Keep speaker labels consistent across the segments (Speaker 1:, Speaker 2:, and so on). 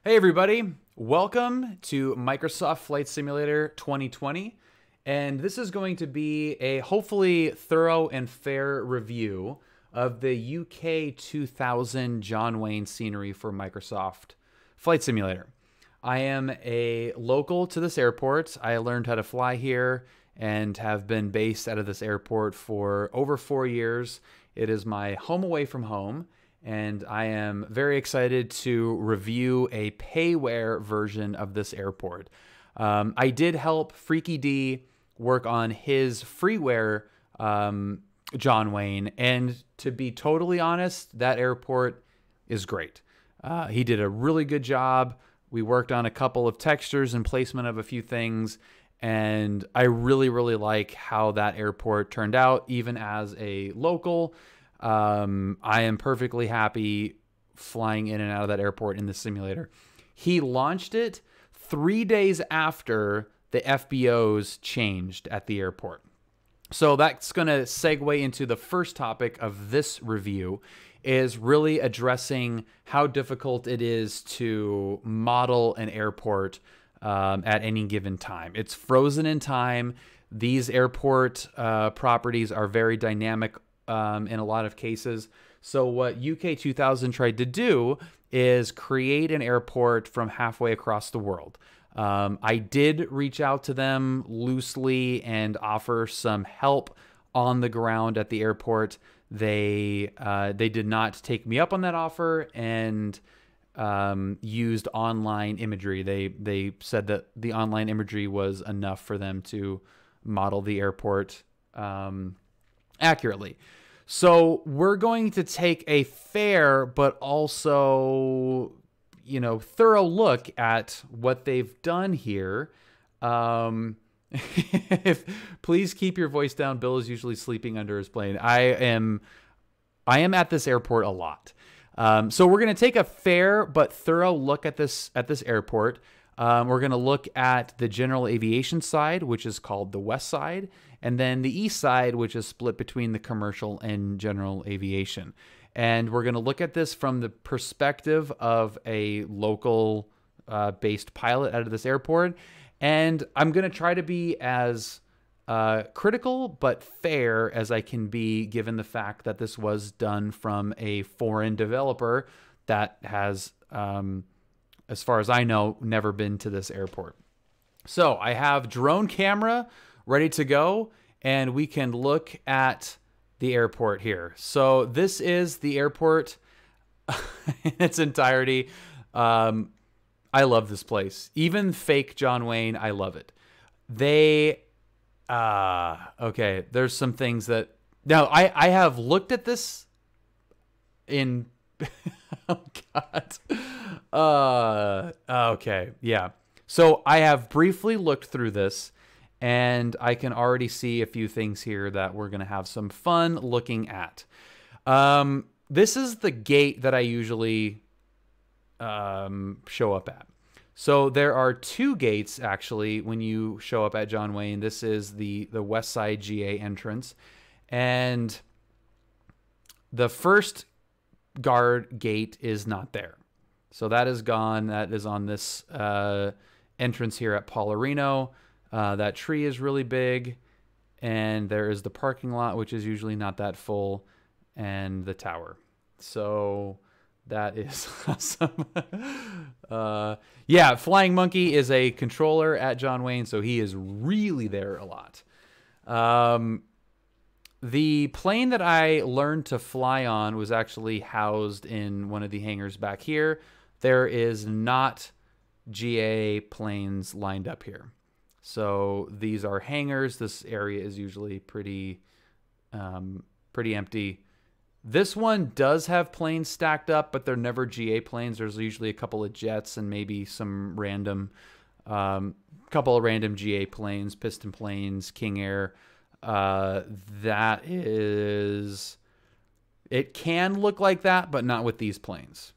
Speaker 1: Hey everybody, welcome to Microsoft Flight Simulator 2020, and this is going to be a hopefully thorough and fair review of the UK2000 John Wayne scenery for Microsoft Flight Simulator. I am a local to this airport. I learned how to fly here and have been based out of this airport for over 4 years. It is my home away from home, and I am very excited to review a payware version of this airport. I did help Freaky D work on his freeware John Wayne, and to be totally honest, that airport is great. He did a really good job. We worked on a couple of textures and placement of a few things, and I really like how that airport turned out, even as a local. I am perfectly happy flying in and out of that airport in the simulator. He launched it 3 days after the FBOs changed at the airport. So that's going to segue into the first topic of this review, is really addressing how difficult it is to model an airport at any given time. It's frozen in time. These airport properties are very dynamic in a lot of cases. So what UK2000 tried to do is create an airport from halfway across the world. I did reach out to them loosely and offer some help on the ground at the airport. They did not take me up on that offer and used online imagery. They said that the online imagery was enough for them to model the airport accurately. So we're going to take a fair but also, thorough look at what they've done here. Please keep your voice down. Bill is usually sleeping under his plane. I am at this airport a lot. So we're going to take a fair but thorough look at this airport. We're going to look at the general aviation side, which is called the west side, and then the east side, which is split between the commercial and general aviation. And we're going to look at this from the perspective of a local based pilot out of this airport. And I'm going to try to be as critical but fair as I can be, given the fact that this was done from a foreign developer that has, as far as I know, never been to this airport. So I have drone camera ready to go, and we can look at the airport here. So this is the airport in its entirety. I love this place. Even fake John Wayne, I love it. Okay, there's some things that... Now, I have looked at this in... Oh, God. Okay, yeah. So I have briefly looked through this, and I can already see a few things here that we're going to have some fun looking at. This is the gate that I usually show up at. So there are two gates, actually, when you show up at John Wayne. This is the West Side GA entrance. And the first guard gate is not there. So that is gone. That is on this entrance here at Paularino. That tree is really big. And there is the parking lot, which is usually not that full, and the tower. So that is awesome. Yeah, Flying Monkey is a controller at John Wayne, so he is really there a lot. The plane that I learned to fly on was actually housed in one of the hangars back here. There is not GA planes lined up here. So these are hangars. This area is usually pretty empty. This one does have planes stacked up, but they're never GA planes. There's usually a couple of jets and maybe some random, couple of random GA planes, piston planes, King Air. That is, it can look like that, but not with these planes.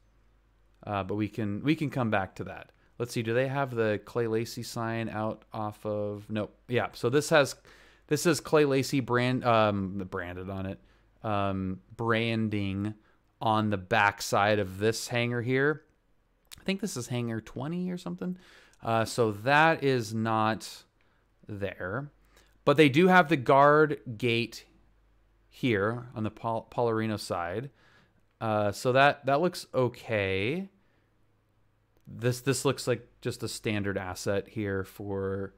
Speaker 1: But we can come back to that. Let's see. Do they have the Clay Lacy sign out off of? Nope. Yeah. So this is Clay Lacy branded on it. Branding on the back side of this hangar here. think this is hangar 20 or something. So that is not there. But they do have the guard gate here on the Polarino side. So that looks okay. This looks like just a standard asset here for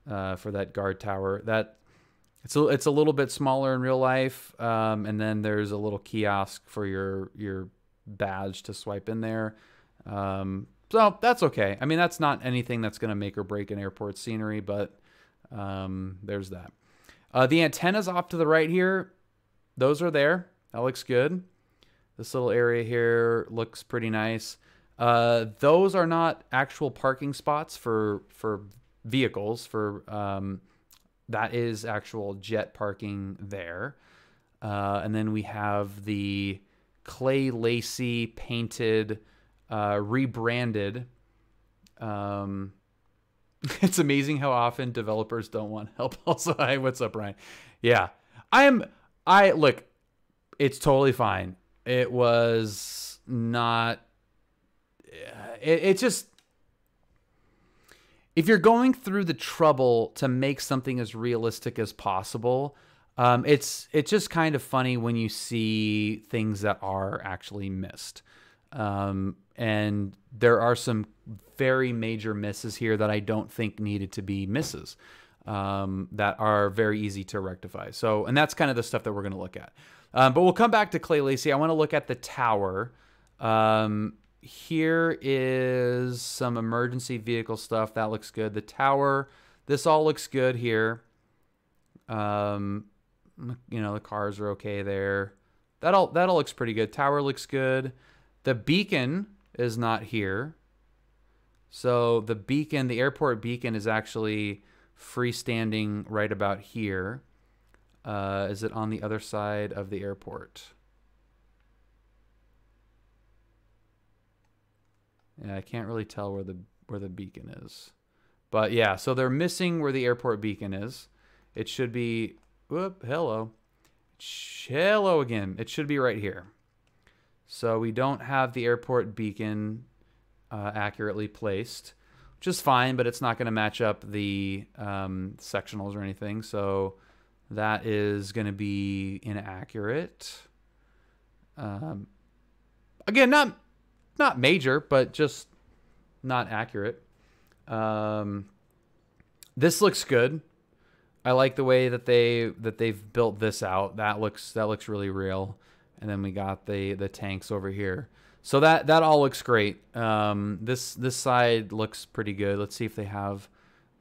Speaker 1: that guard tower. It's a little bit smaller in real life, and then there's a little kiosk for your badge to swipe in there. So that's okay. I mean, that's not anything that's going to make or break an airport scenery, but there's that. The antennas off to the right here, those are there. That looks good. This little area here looks pretty nice. Those are not actual parking spots for vehicles. That is actual jet parking there. And then we have the Clay Lacy painted, rebranded. It's amazing how often developers don't want help. Also, hi, what's up, Ryan? Yeah, look, it's totally fine. It was not, it just, if you're going through the trouble to make something as realistic as possible, it's just kind of funny when you see things that are actually missed. And there are some very major misses here that I don't think needed to be misses, that are very easy to rectify. So, and that's kind of the stuff that we're going to look at. But we'll come back to Clay Lacy. I want to look at the tower. Here is some emergency vehicle stuff. That looks good. The tower, this all looks good here. You know, the cars are okay there. That all looks pretty good. Tower looks good. The beacon is not here. So the beacon, the airport beacon, is actually freestanding right about here. Is it on the other side of the airport? Yeah, I can't really tell where the beacon is. But yeah, so they're missing where the airport beacon is. It should be, whoop, hello. Hello again. It should be right here. So we don't have the airport beacon accurately placed, which is fine, but it's not going to match up the sectionals or anything. So that is going to be inaccurate. Again, not major, but just not accurate. This looks good. I like the way that they've built this out. That looks really real. And then we got the tanks over here. So that all looks great. This side looks pretty good. Let's see if they have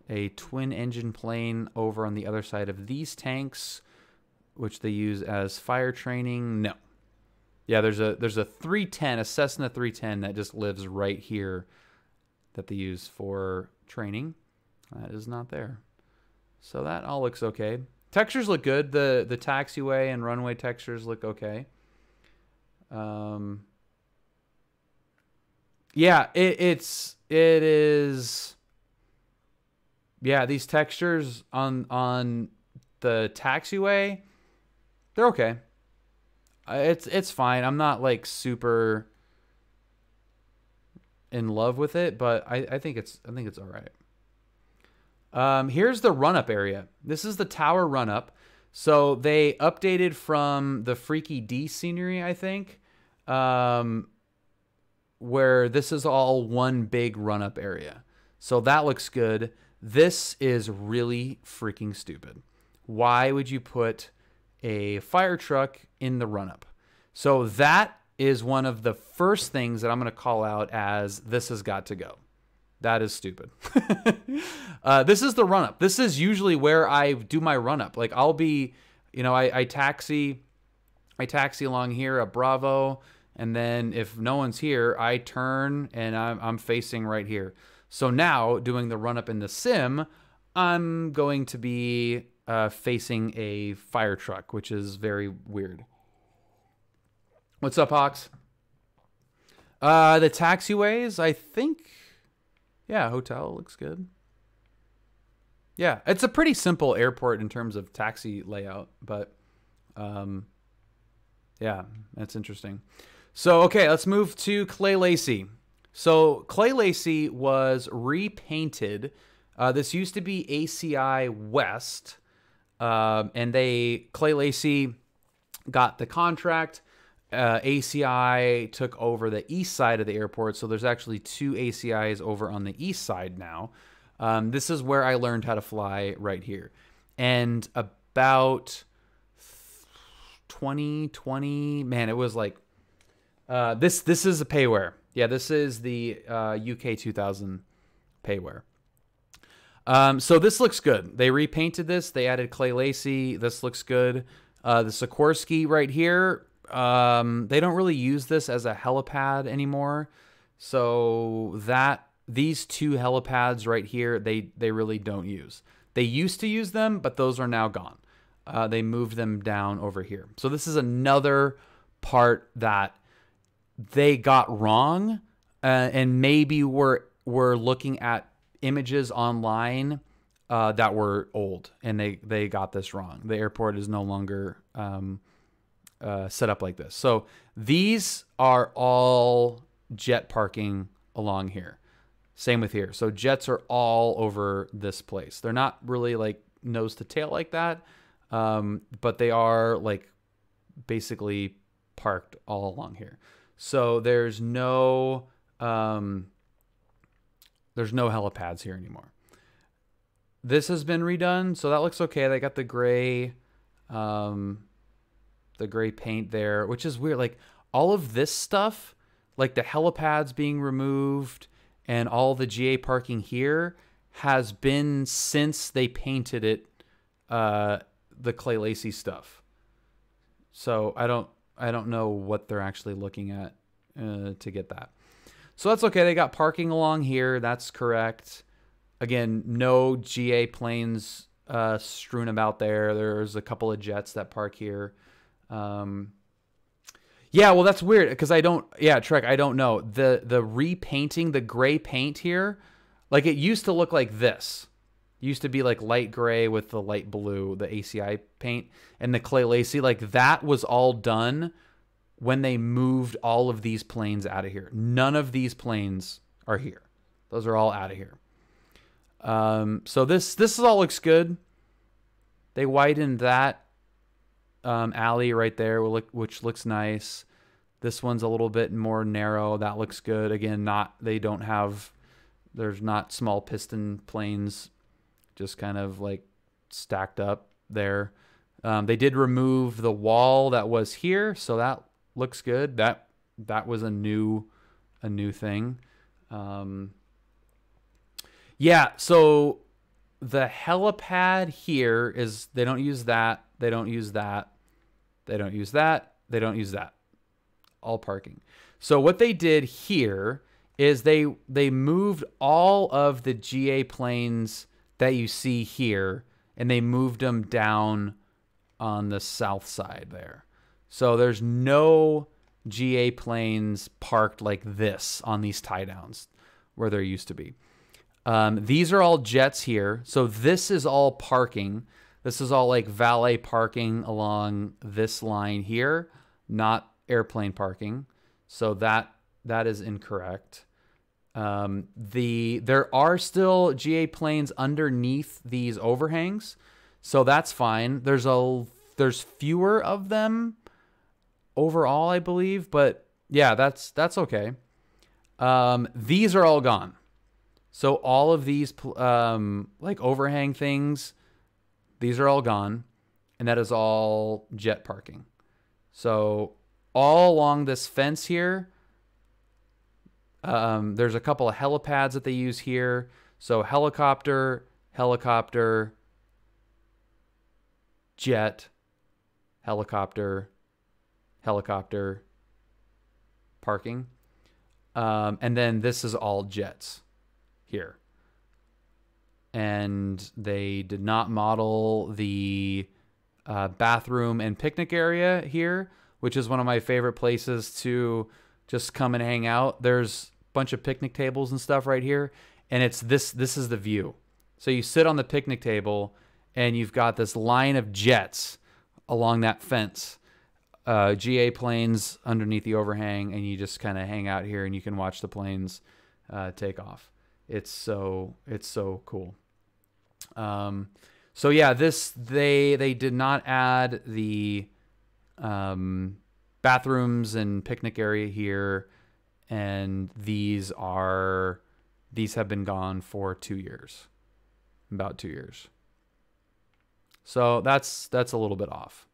Speaker 1: a twin engine plane over on the other side of these tanks, which they use as fire training. No. Yeah, there's a 310, a Cessna 310 that just lives right here that they use for training. That is not there. So that all looks okay. Textures look good. The taxiway and runway textures look okay. Yeah, it is. Yeah, these textures on the taxiway, they're okay. It's fine. I'm not like super in love with it, but I think it's all right. Here's the run-up area. This is the tower run-up. So they updated from the Freaky D scenery, I think, where this is all one big run-up area. So that looks good. This is really freaking stupid. Why would you put a fire truck in the run-up? So that is one of the first things that I'm going to call out as this has got to go. That is stupid. This is the run-up. This is usually where I do my run-up. Like I'll be, you know, I taxi along here at Bravo, and then if no one's here, I turn and I'm facing right here. So now doing the run-up in the sim, I'm going to be facing a fire truck, which is very weird. What's up, Hawks? The taxiways, I think, yeah, hotel looks good. Yeah, it's a pretty simple airport in terms of taxi layout, but yeah, that's interesting. So, okay, let's move to Clay Lacy. So Clay Lacy was repainted. This used to be ACI West, and Clay Lacy got the contract. ACI took over the east side of the airport, so there's actually 2 ACIs over on the east side now. This is where I learned how to fly, right here. And about 2020, man, it was like this is a payware. Yeah, this is the UK2000 payware. So this looks good. They repainted this. They added Clay Lacy. This looks good. The Sikorsky right here, they don't really use this as a helipad anymore. So these 2 helipads right here, they really don't use. They used to use them, but those are now gone. They moved them down over here. So this is another part that they got wrong, and maybe we're looking at images online that were old, and they got this wrong. The airport is no longer set up like this. So these are all jet parking along here. Same with here. So jets are all over this place. They're not really like nose to tail like that, but they are like basically parked all along here. So there's no helipads here anymore. This has been redone, so that looks okay. They got the gray paint there, which is weird. Like all of this stuff, like the helipads being removed and all the GA parking here, has been since they painted it, the Clay Lacy stuff. So I don't know what they're actually looking at to get that. So that's okay. They got parking along here. That's correct. Again, no GA planes strewn about there. There's a couple of jets that park here. Yeah, well, that's weird because Trek, I don't know. The repainting, the gray paint here, like it used to look like this. It used to be like light gray with the light blue, the ACI paint, and the Clay Lacy. Like that was all done when they moved all of these planes out of here. None of these planes are here. Those are all out of here. So this all looks good. They widened that alley right there, which looks nice. This one's a little bit more narrow. That looks good. Again, there's not small piston planes just kind of like stacked up there. They did remove the wall that was here, so that looks good. That was a new thing. Yeah, so the helipad here is, they don't use that. They don't use that. They don't use that. They don't use that. All parking. So what they did here is they moved all of the GA planes that you see here, and they moved them down on the south side there. So there's no GA planes parked like this on these tie downs where there used to be. These are all jets here. So this is all parking. This is all like valet parking along this line here, not airplane parking. So that is incorrect. There are still GA planes underneath these overhangs, so that's fine. There's fewer of them overall, I believe, but yeah, that's okay. These are all gone. So all of these like overhang things, these are all gone, and that is all jet parking. So all along this fence here, there's a couple of helipads that they use here. So helicopter, helicopter, jet, helicopter, helicopter, parking. And then this is all jets here. And they did not model the bathroom and picnic area here, which is one of my favorite places to just come and hang out. There's a bunch of picnic tables and stuff right here, and it's this is the view. So you sit on the picnic table and you've got this line of jets along that fence. GA planes underneath the overhang, and you just kind of hang out here and you can watch the planes take off. It's so cool. So yeah, they did not add the bathrooms and picnic area here, and these have been gone for 2 years, about 2 years. So that's a little bit off.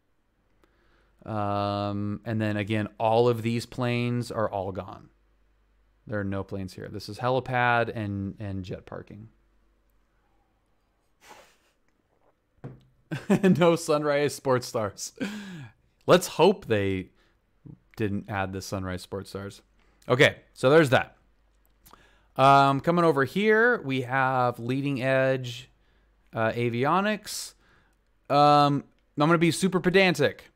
Speaker 1: And then again, all of these planes are all gone. There are no planes here. This is helipad and jet parking. No Sunrise Sports Stars. Let's hope they didn't add the Sunrise Sports Stars. Okay, so there's that. Coming over here, we have leading edge avionics. I'm going to be super pedantic.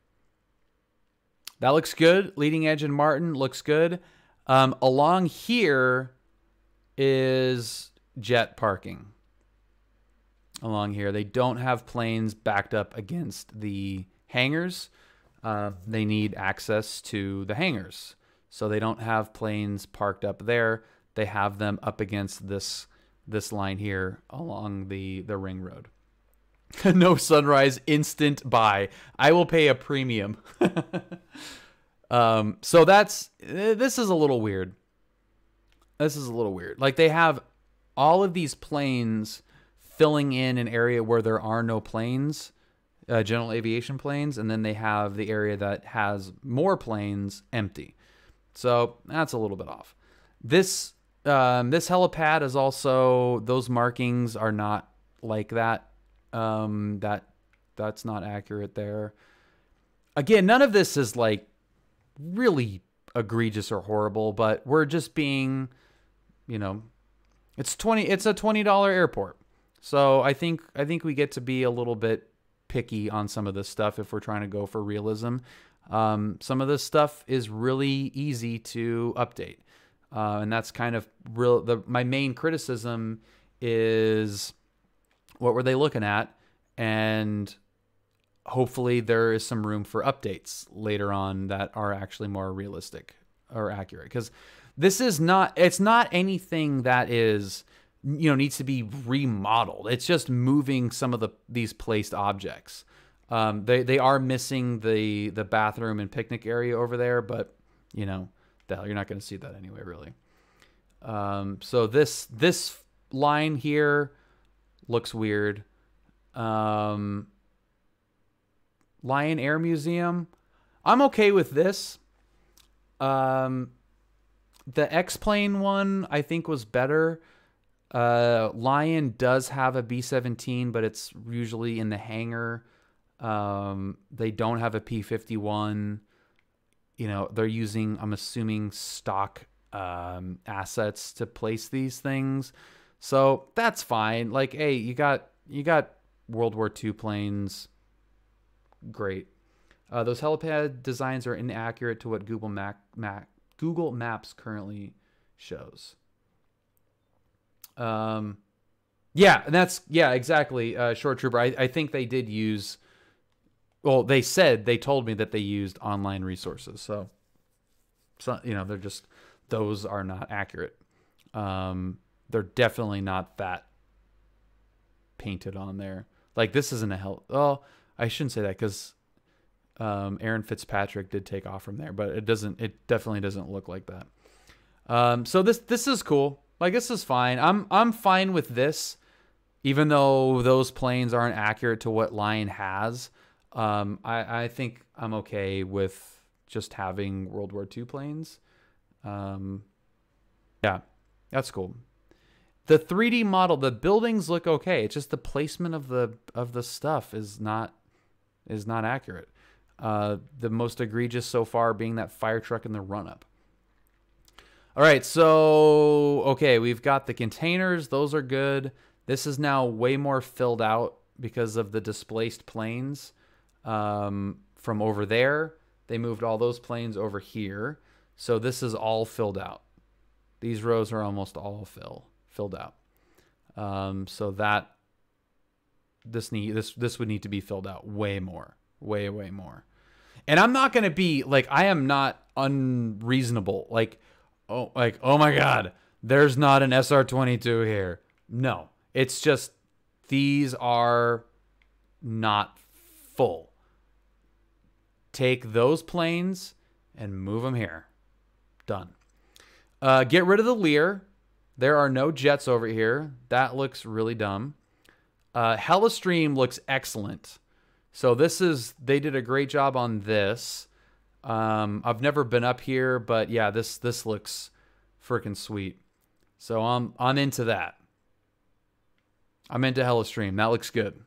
Speaker 1: That looks good. Leading edge and Martin looks good. Along here is jet parking. Along here, they don't have planes backed up against the hangars. They need access to the hangars, so they don't have planes parked up there. They have them up against this line here along the ring road. No Sunrise, instant buy. I will pay a premium. So this is a little weird. This is a little weird. Like, they have all of these planes filling in an area where there are no planes, general aviation planes, and then they have the area that has more planes empty. So that's a little bit off. This helipad is also, those markings are not like that. That's not accurate there. Again, none of this is like really egregious or horrible, but we're just being, you know, it's a $20 airport. So I think we get to be a little bit picky on some of this stuff if we're trying to go for realism. Some of this stuff is really easy to update. And that's kind of my main criticism is, what were they looking at? And hopefully there is some room for updates later on that are actually more realistic or accurate. Because this is it's not anything that is, needs to be remodeled. It's just moving some of these placed objects. They are missing the bathroom and picnic area over there, but the hell, you're not going to see that anyway, really. So this line here looks weird. Lion Air Museum, I'm okay with this. The X-Plane one I think was better. Lion does have a B-17, but it's usually in the hangar. They don't have a P-51. They're using, I'm assuming, stock assets to place these things. So that's fine. Like, hey, you got World War II planes. Great. Those helipad designs are inaccurate to what Google Maps currently shows. Yeah, and exactly. Short Trooper. I think they did use. Well, they told me that they used online resources. So they're just, those are not accurate. They're definitely not that painted on there. Like, this isn't a hell. Oh, I shouldn't say that, because Aaron Fitzpatrick did take off from there, but it definitely doesn't look like that. So this is cool. Like, this is fine. I'm fine with this, even though those planes aren't accurate to what Lion has. I think I'm okay with just having World War II planes. Yeah, that's cool. The 3D model, the buildings look okay. It's just the placement of the stuff is not accurate. The most egregious so far being that fire truck in the run-up. All right, so, okay, we've got the containers. Those are good. This is now way more filled out because of the displaced planes from over there. They moved all those planes over here. So this is all filled out. These rows are almost all filled out. So that this would need to be filled out way more. Way more. And I'm not going to be like, I am not unreasonable. Like, oh my God, there's not an SR22 here. No, it's just, these are not full. Take those planes and move them here. Done. Get rid of the Lear. There are no jets over here. That looks really dumb. Helistream looks excellent. So this is, they did a great job on this. I've never been up here, but yeah, this looks freaking sweet. So I'm into that. I'm into Helistream. That looks good.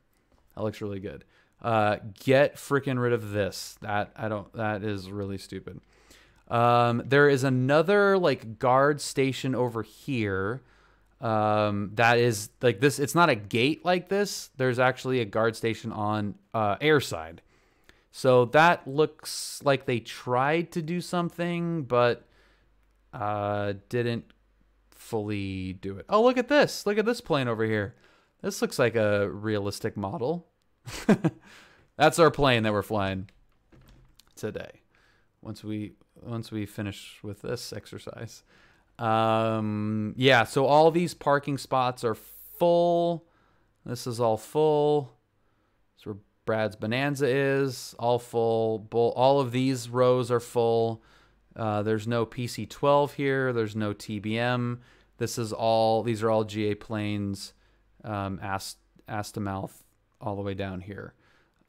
Speaker 1: That looks really good. Get freaking rid of this. That is really stupid. There is another like guard station over here. That is like this. It's not a gate like this. There's actually a guard station on airside. So that looks like they tried to do something, but didn't fully do it. Oh, look at this. Look at this plane over here. This looks like a realistic model. That's our plane that we're flying today. Once we finish with this exercise. Yeah, so all these parking spots are full. This is all full. That's where Brad's Bonanza is. All full. All of these rows are full. There's no PC-12 here. There's no TBM. These are all GA planes, ass to mouth, all the way down here.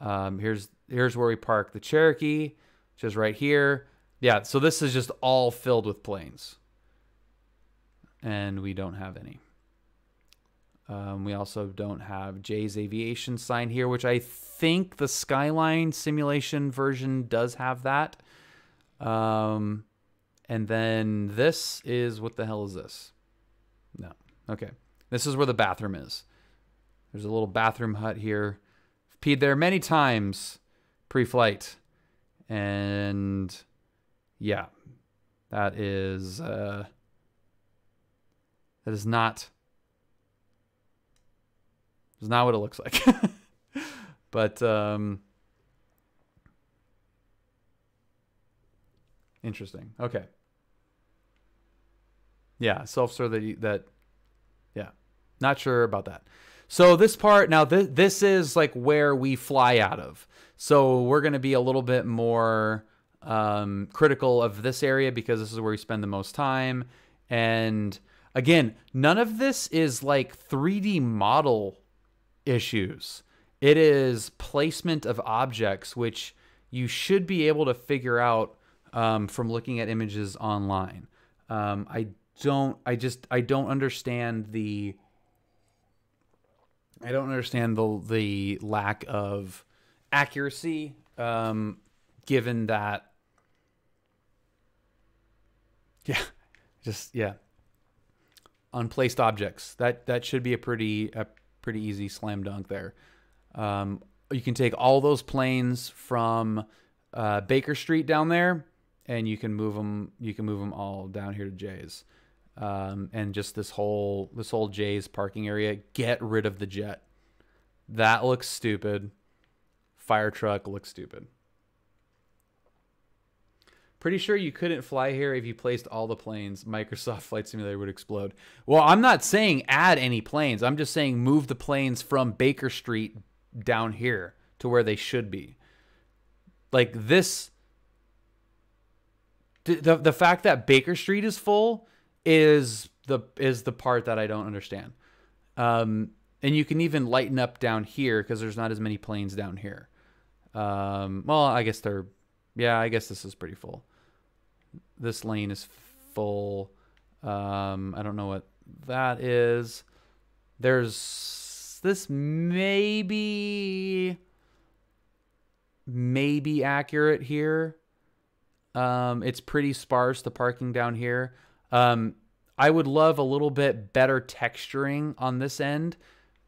Speaker 1: Here's where we park the Cherokee, which is right here. Yeah, so this is just all filled with planes. And we don't have any. We also don't have Jay's Aviation sign here, which I think the Skyline simulation version does have that. And then this is, what the hell is this? No. Okay. This is where the bathroom is. There's a little bathroom hut here. I've peed there many times pre-flight. And yeah, that is not what it looks like. But interesting. Okay. Yeah, self-serve that yeah. Not sure about that. So this part, now this is like where we fly out of. So we're going to be a little bit more critical of this area because this is where we spend the most time. And again, none of this is like 3D model issues. It is placement of objects, which you should be able to figure out from looking at images online. I don't understand the the lack of accuracy, given that, unplaced objects. That should be a pretty easy slam dunk there. You can take all those planes from Baker Street down there, and you can move them. You can move them all down here to Jay's, and just this whole Jay's parking area. Get rid of the jet. That looks stupid. Fire truck looks stupid. Pretty sure you couldn't fly here if you placed all the planes. Microsoft Flight Simulator would explode. Well, I'm not saying add any planes. I'm just saying move the planes from Baker Street down here to where they should be. Like this, the fact that Baker Street is full is the part that I don't understand. And you can even lighten up down here because there's not as many planes down here. Well, I guess I guess this is pretty full. This lane is full. I don't know what that is. There's this maybe accurate here. It's pretty sparse, the parking down here. I would love a little bit better texturing on this end.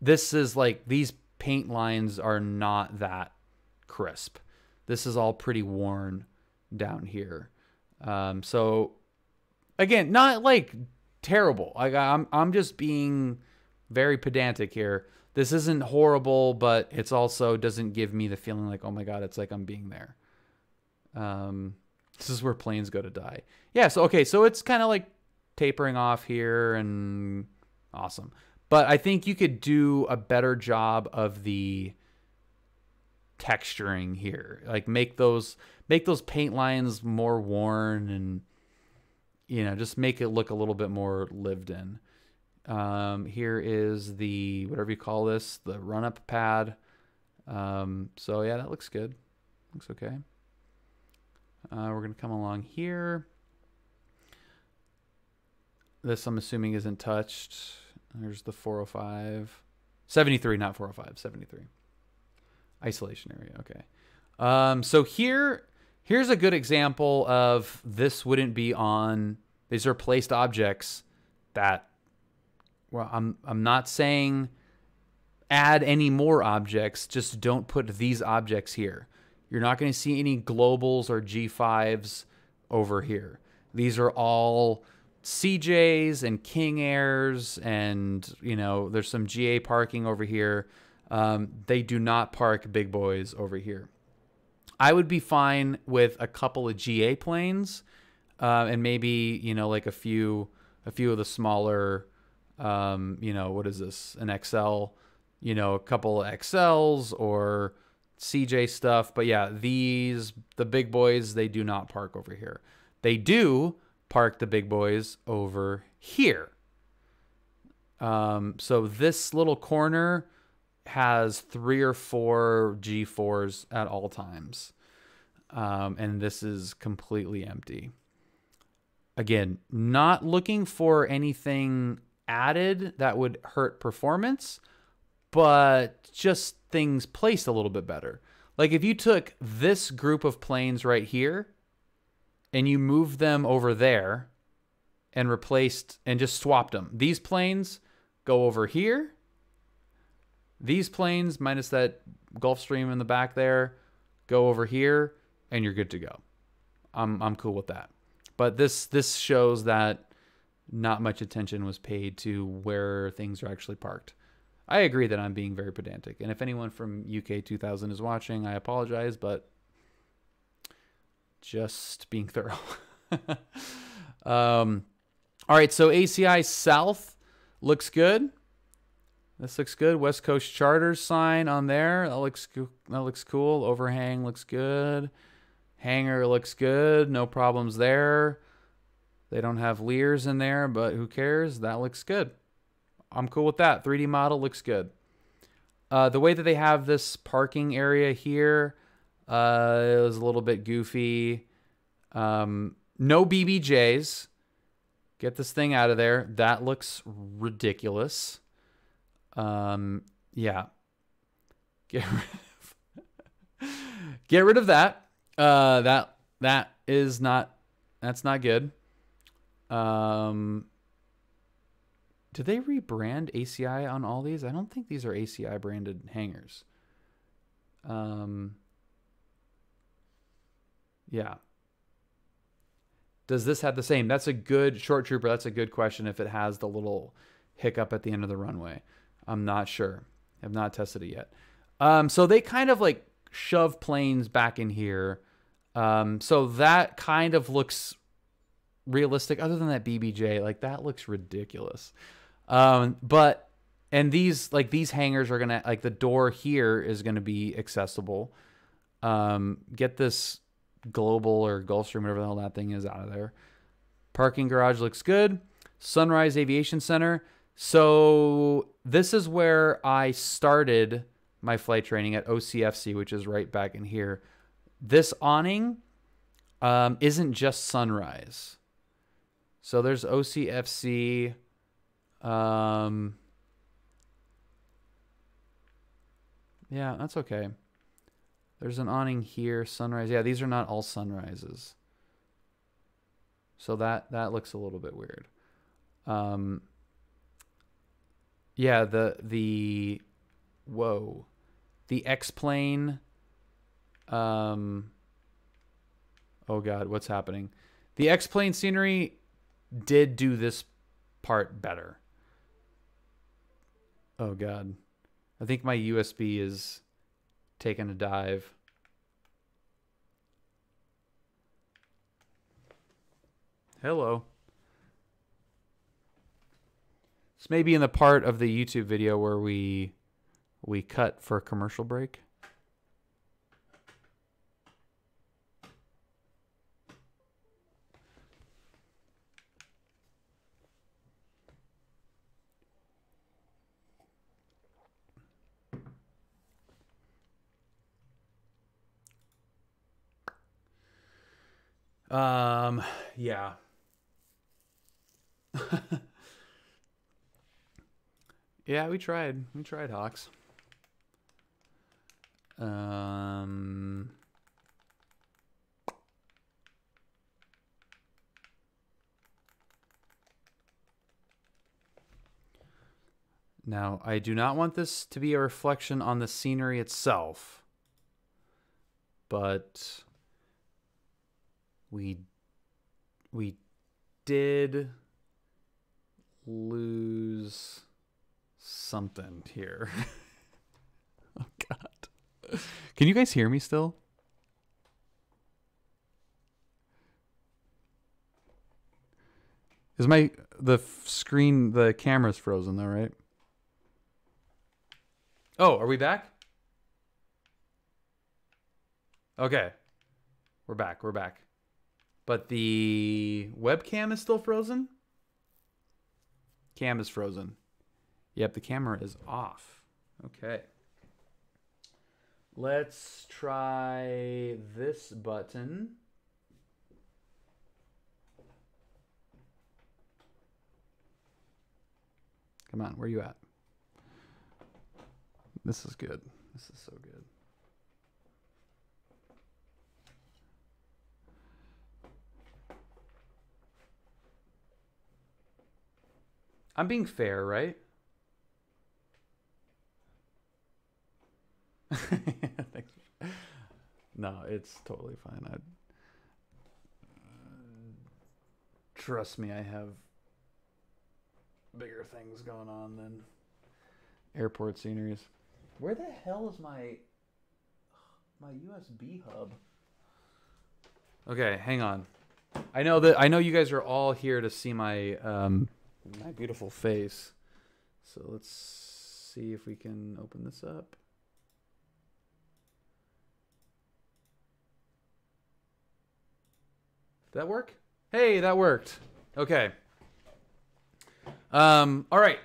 Speaker 1: This is like, these paint lines are not that crisp. This is all pretty worn down here. So again, not like terrible. Like I'm just being very pedantic here. This isn't horrible, but it's also doesn't give me the feeling like, oh my God, it's like I'm being there. This is where planes go to die. Yeah, so okay, so it's kind of like tapering off here and awesome. But I think you could do a better job of the texturing here. Like make those paint lines more worn and, you know, just make it look a little bit more lived in. Here is the, whatever you call this, the run-up pad. So yeah, that looks good. Looks okay. We're going to come along here. This, I'm assuming, isn't touched. There's the 405. 73, not 405, 73. Isolation area, okay. So here's a good example of this wouldn't be on, these are placed objects that, well, I'm not saying add any more objects, just don't put these objects here. You're not going to see any globals or G5s over here. These are all CJs and King Airs, and, you know, there's some GA parking over here. They do not park big boys over here. I would be fine with a couple of GA planes, and maybe, you know, like a few of the smaller, you know, what is this? An XL, you know, a couple of XLs or CJ stuff. But yeah, the big boys, they do not park over here. They do park the big boys over here. So this little corner has 3 or 4 G4s at all times. And this is completely empty. Again, not looking for anything added that would hurt performance, but just things placed a little bit better. Like if you took this group of planes right here and you moved them over there and replaced and just swapped them. These planes go over here. These planes, minus that Gulfstream in the back there, go over here, and you're good to go. I'm cool with that. But this shows that not much attention was paid to where things are actually parked. I agree that I'm being very pedantic. And if anyone from UK2000 is watching, I apologize, but just being thorough. All right, so ACI South looks good. This looks good. West Coast Charters sign on there. That looks cool. Overhang looks good. Hangar looks good. No problems there. They don't have Lears in there, but who cares? That looks good. I'm cool with that. 3D model looks good. The way that they have this parking area here is a little bit goofy. No BBJs. Get this thing out of there. That looks ridiculous. Yeah. Get rid of that. That's not good. Did they rebrand ACI on all these? I don't think these are ACI branded hangars. Yeah. Does this have the same? That's a good short trooper. That's a good question. If it has the little hiccup at the end of the runway, I'm not sure. I've not tested it yet. So they kind of like shove planes back in here. So that kind of looks realistic. Other than that BBJ, like that looks ridiculous. But these hangars are gonna, like, the door here is gonna be accessible. Get this Global or Gulfstream, whatever the hell that thing is, out of there. Parking garage looks good. Sunrise Aviation Center. So this is where I started my flight training at OCFC, which is right back in here. This awning isn't just Sunrise. So there's OCFC. Yeah, that's okay. There's an awning here, Sunrise. Yeah, these are not all Sunrises. So that looks a little bit weird. Yeah, the whoa. The X-plane. Oh God, what's happening? The X-plane scenery did do this part better. Oh God. I think my USB is taking a dive. Hello. This may be in the part of the YouTube video where we cut for a commercial break. Yeah. Yeah, we tried. We tried, Hawks. Now, I do not want this to be a reflection on the scenery itself, but we did lose something here. Oh, God. Can you guys hear me still? Is the screen, the camera's frozen though, right? Oh, are we back? Okay. We're back. We're back. But the webcam is still frozen? Cam is frozen. Yep, the camera is off. Okay. Let's try this button. Come on, where you at? This is good. This is so good. I'm being fair, right? Thanks. No, it's totally fine. Trust me, I have bigger things going on than airport sceneries. Where the hell is my USB hub? Okay, hang on. I know you guys are all here to see my my beautiful face. So let's see if we can open this up. Did that work? Hey, that worked. Okay. All right.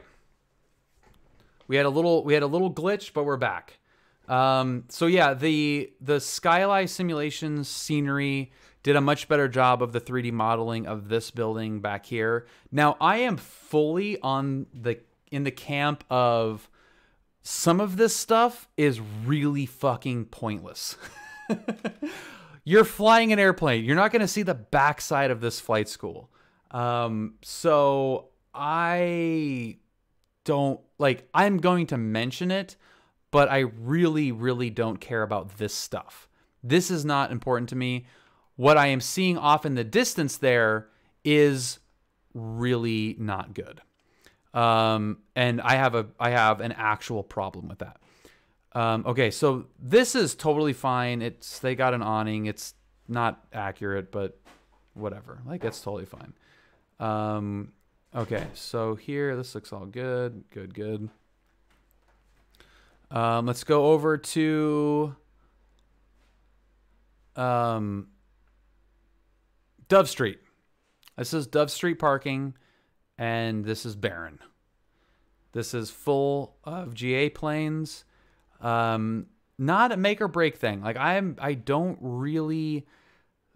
Speaker 1: We had a little glitch, but we're back. So yeah, the Skyline Simulations scenery did a much better job of the 3D modeling of this building back here. Now I am fully in the camp of some of this stuff is really fucking pointless. You're flying an airplane. You're not going to see the backside of this flight school. So I don't I'm going to mention it, but I really, really don't care about this stuff. This is not important to me. What I am seeing off in the distance there is really not good. And I have an actual problem with that. Okay, so this is totally fine. They got an awning. It's not accurate, but whatever. It's totally fine. Okay, so here, this looks all good. Good. Let's go over to Dove Street. This is Dove Street parking, and this is barren. This is full of GA planes. Not a make or break thing. I don't really,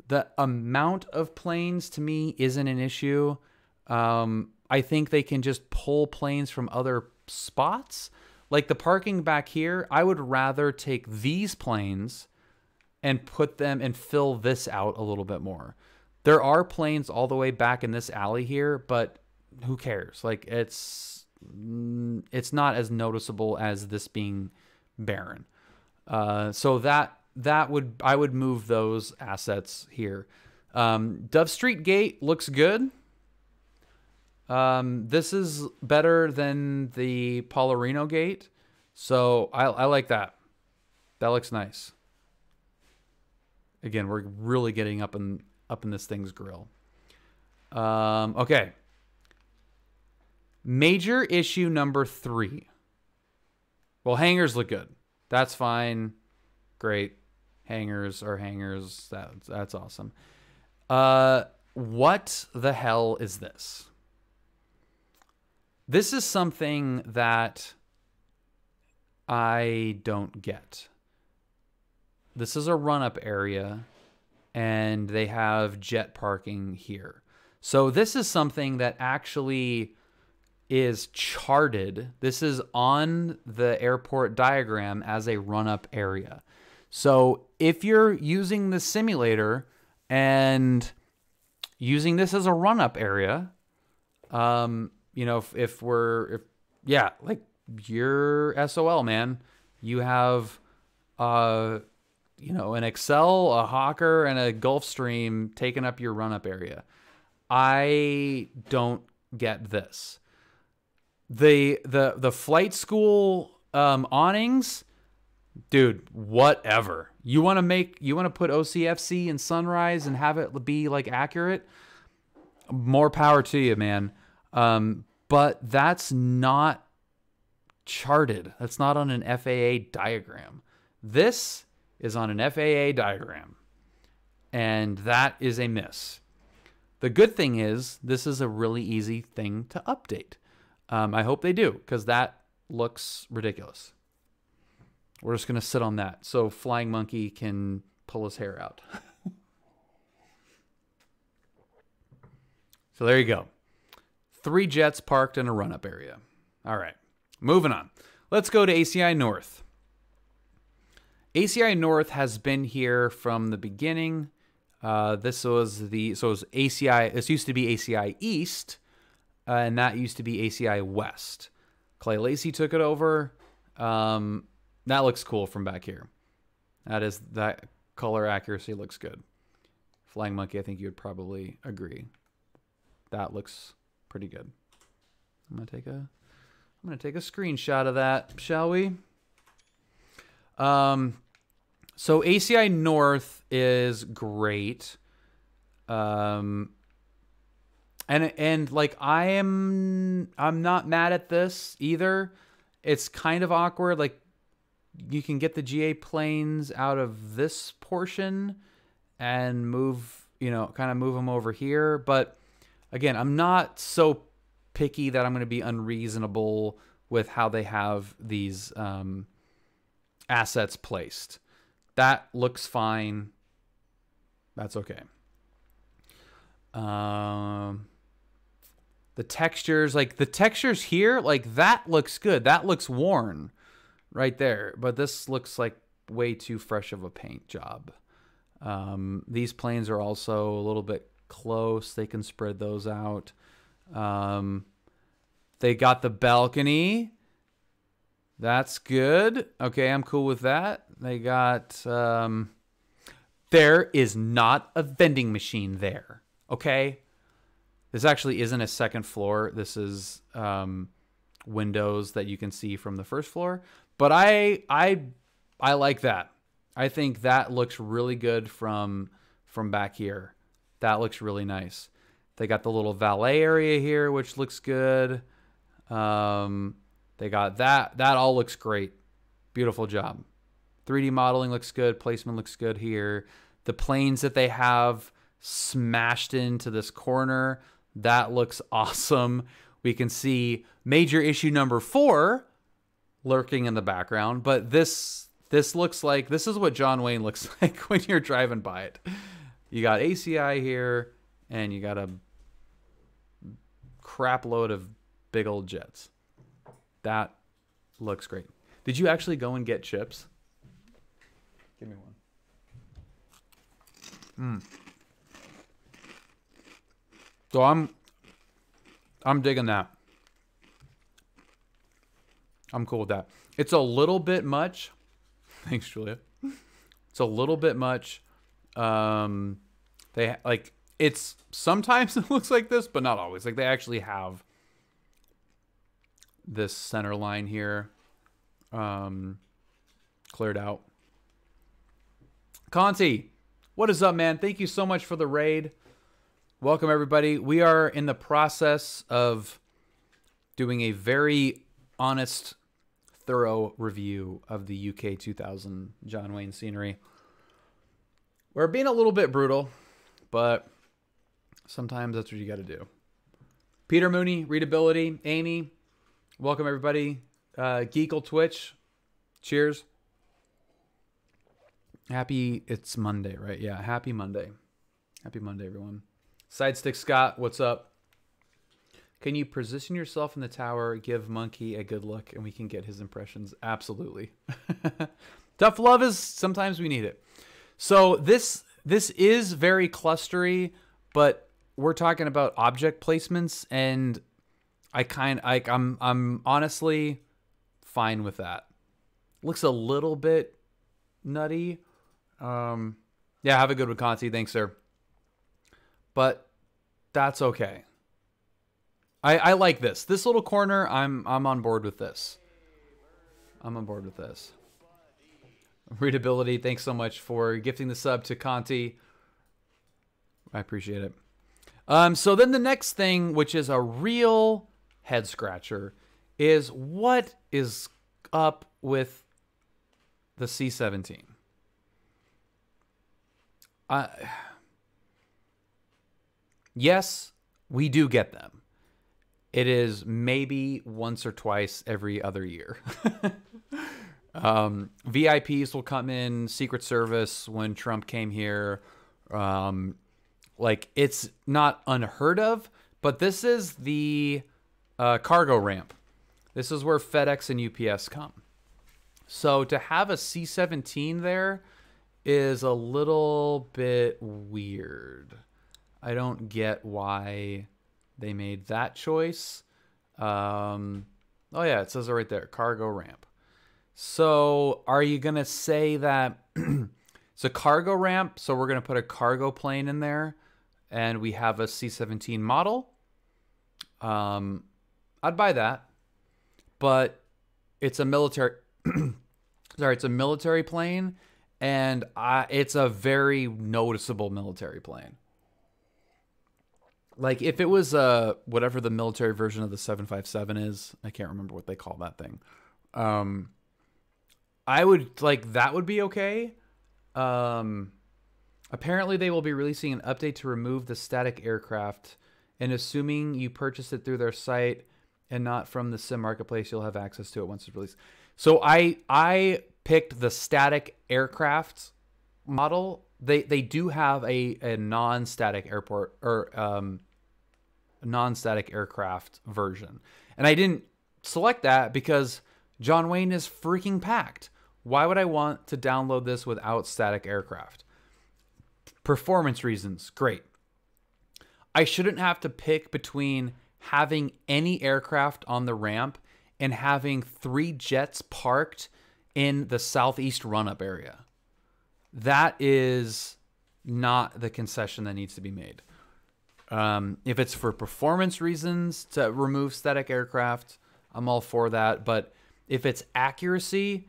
Speaker 1: the amount of planes to me isn't an issue. I think they can just pull planes from other spots. Like the parking back here, I would rather take these planes and put them and fill this out a little bit more. There are planes all the way back in this alley here, but who cares? It's not as noticeable as this being barren. So I would move those assets here. Dove Street Gate looks good. This is better than the Paularino Gate, so I like that. That looks nice. Again, we're really getting up in this thing's grill. Okay. Major issue number 3. Well, hangers look good. That's fine. Great. Hangers are hangers. That's awesome. What the hell is this? This is something that I don't get. This is a run-up area, and they have jet parking here. So this is something that actually is charted. This is on the airport diagram as a run-up area. So if you're using the simulator and using this as a run-up area, you know, if like you're SOL, man, you have, you know, an Excel, a Hawker, and a Gulfstream taking up your run-up area. I don't get this. The flight school awnings, dude, whatever. You want to put OCFC in Sunrise and have it be like accurate? More power to you, man. But that's not charted. That's not on an FAA diagram. This is on an FAA diagram, and that is a miss. The good thing is this is a really easy thing to update. I hope they do, because that looks ridiculous. We're just going to sit on that so Flying Monkey can pull his hair out. So there you go. 3 jets parked in a run-up area. All right, moving on. Let's go to ACI North. ACI North has been here from the beginning. This was ACI. This used to be ACI East, and that used to be ACI West. Clay Lacy took it over. That looks cool from back here. That color accuracy looks good. Flying Monkey, I think you would probably agree. That looks pretty good. I'm gonna take a screenshot of that, shall we? So ACI North is great. And like I'm not mad at this either. It's kind of awkward. Like you can get the GA planes out of this portion and move, kind of move them over here. But again, I'm not so picky that I'm going to be unreasonable with how they have these assets placed. That looks fine. That's okay. The textures, like the textures here, like that looks good. That looks worn right there. But this looks like way too fresh of a paint job. These planes are also a little bit close. They can spread those out. They got the balcony. That's good. Okay, I'm cool with that. They got... there is not a vending machine there. Okay? This actually isn't a second floor. This is windows that you can see from the first floor. But I like that. I think that looks really good from back here. That looks really nice. They got the little valet area here, which looks good. They got that. That all looks great. Beautiful job. 3D modeling looks good. Placement looks good here. The planes that they have smashed into this corner, that looks awesome. We can see major issue number 4 lurking in the background, but this looks like, this is what John Wayne looks like when you're driving by it. You got ACI here, and you got a crap load of big old jets. That looks great. Did you actually go and get chips? Give me one. So I'm digging that. I'm cool with that. It's a little bit much. Thanks, Julia. It's a little bit much. They like, it's sometimes it looks like this, but not always. Like they actually have this center line here cleared out. Conti, what is up, man? Thank you so much for the raid. Welcome, everybody. We are in the process of doing a very honest, thorough review of the UK2000 John Wayne scenery. We're being a little bit brutal, but sometimes that's what you got to do. Peter Mooney, Readability, Amy, welcome, everybody. Geekle Twitch, cheers. It's Monday, right? Yeah, happy Monday. Happy Monday, everyone. Sidestick Scott, what's up? Can you position yourself in the tower, give Monkey a good look, and we can get his impressions? Absolutely. Tough love is, sometimes we need it. So this is very clustery, but we're talking about object placements, and I'm honestly fine with that. Looks a little bit nutty. Yeah, have a good one, Conti. Thanks, sir. But that's okay. I like this. This little corner, I'm on board with this. I'm on board with this. Readability, thanks so much for gifting the sub to Conti. I appreciate it. So then the next thing, which is a real head scratcher, is what is up with the C-17? Yes, we do get them. It is maybe once or twice every other year. VIPs will come in, Secret Service when Trump came here. Like, it's not unheard of, but this is the cargo ramp. This is where FedEx and UPS come. So to have a C-17 there is a little bit weird. I don't get why they made that choice. Oh yeah, it says it right there, cargo ramp. So are you going to say that it's a cargo ramp, so we're going to put a cargo plane in there and we have a C-17 model? I'd buy that. But it's a military sorry, it's a military plane, and it's a very noticeable military plane. Like, if it was whatever the military version of the 757 is, I can't remember what they call that thing. I would, like, that would be okay. Apparently they will be releasing an update to remove the static aircraft, and assuming you purchased it through their site and not from the sim marketplace, you'll have access to it once it's released. So I picked the static aircraft model. They do have a non-static airport or non-static aircraft version. And I didn't select that because John Wayne is freaking packed. Why would I want to download this without static aircraft? Performance reasons, great. I shouldn't have to pick between having any aircraft on the ramp and having 3 jets parked in the southeast run-up area. That is not the concession that needs to be made. If it's for performance reasons to remove static aircraft, I'm all for that. But if it's accuracy,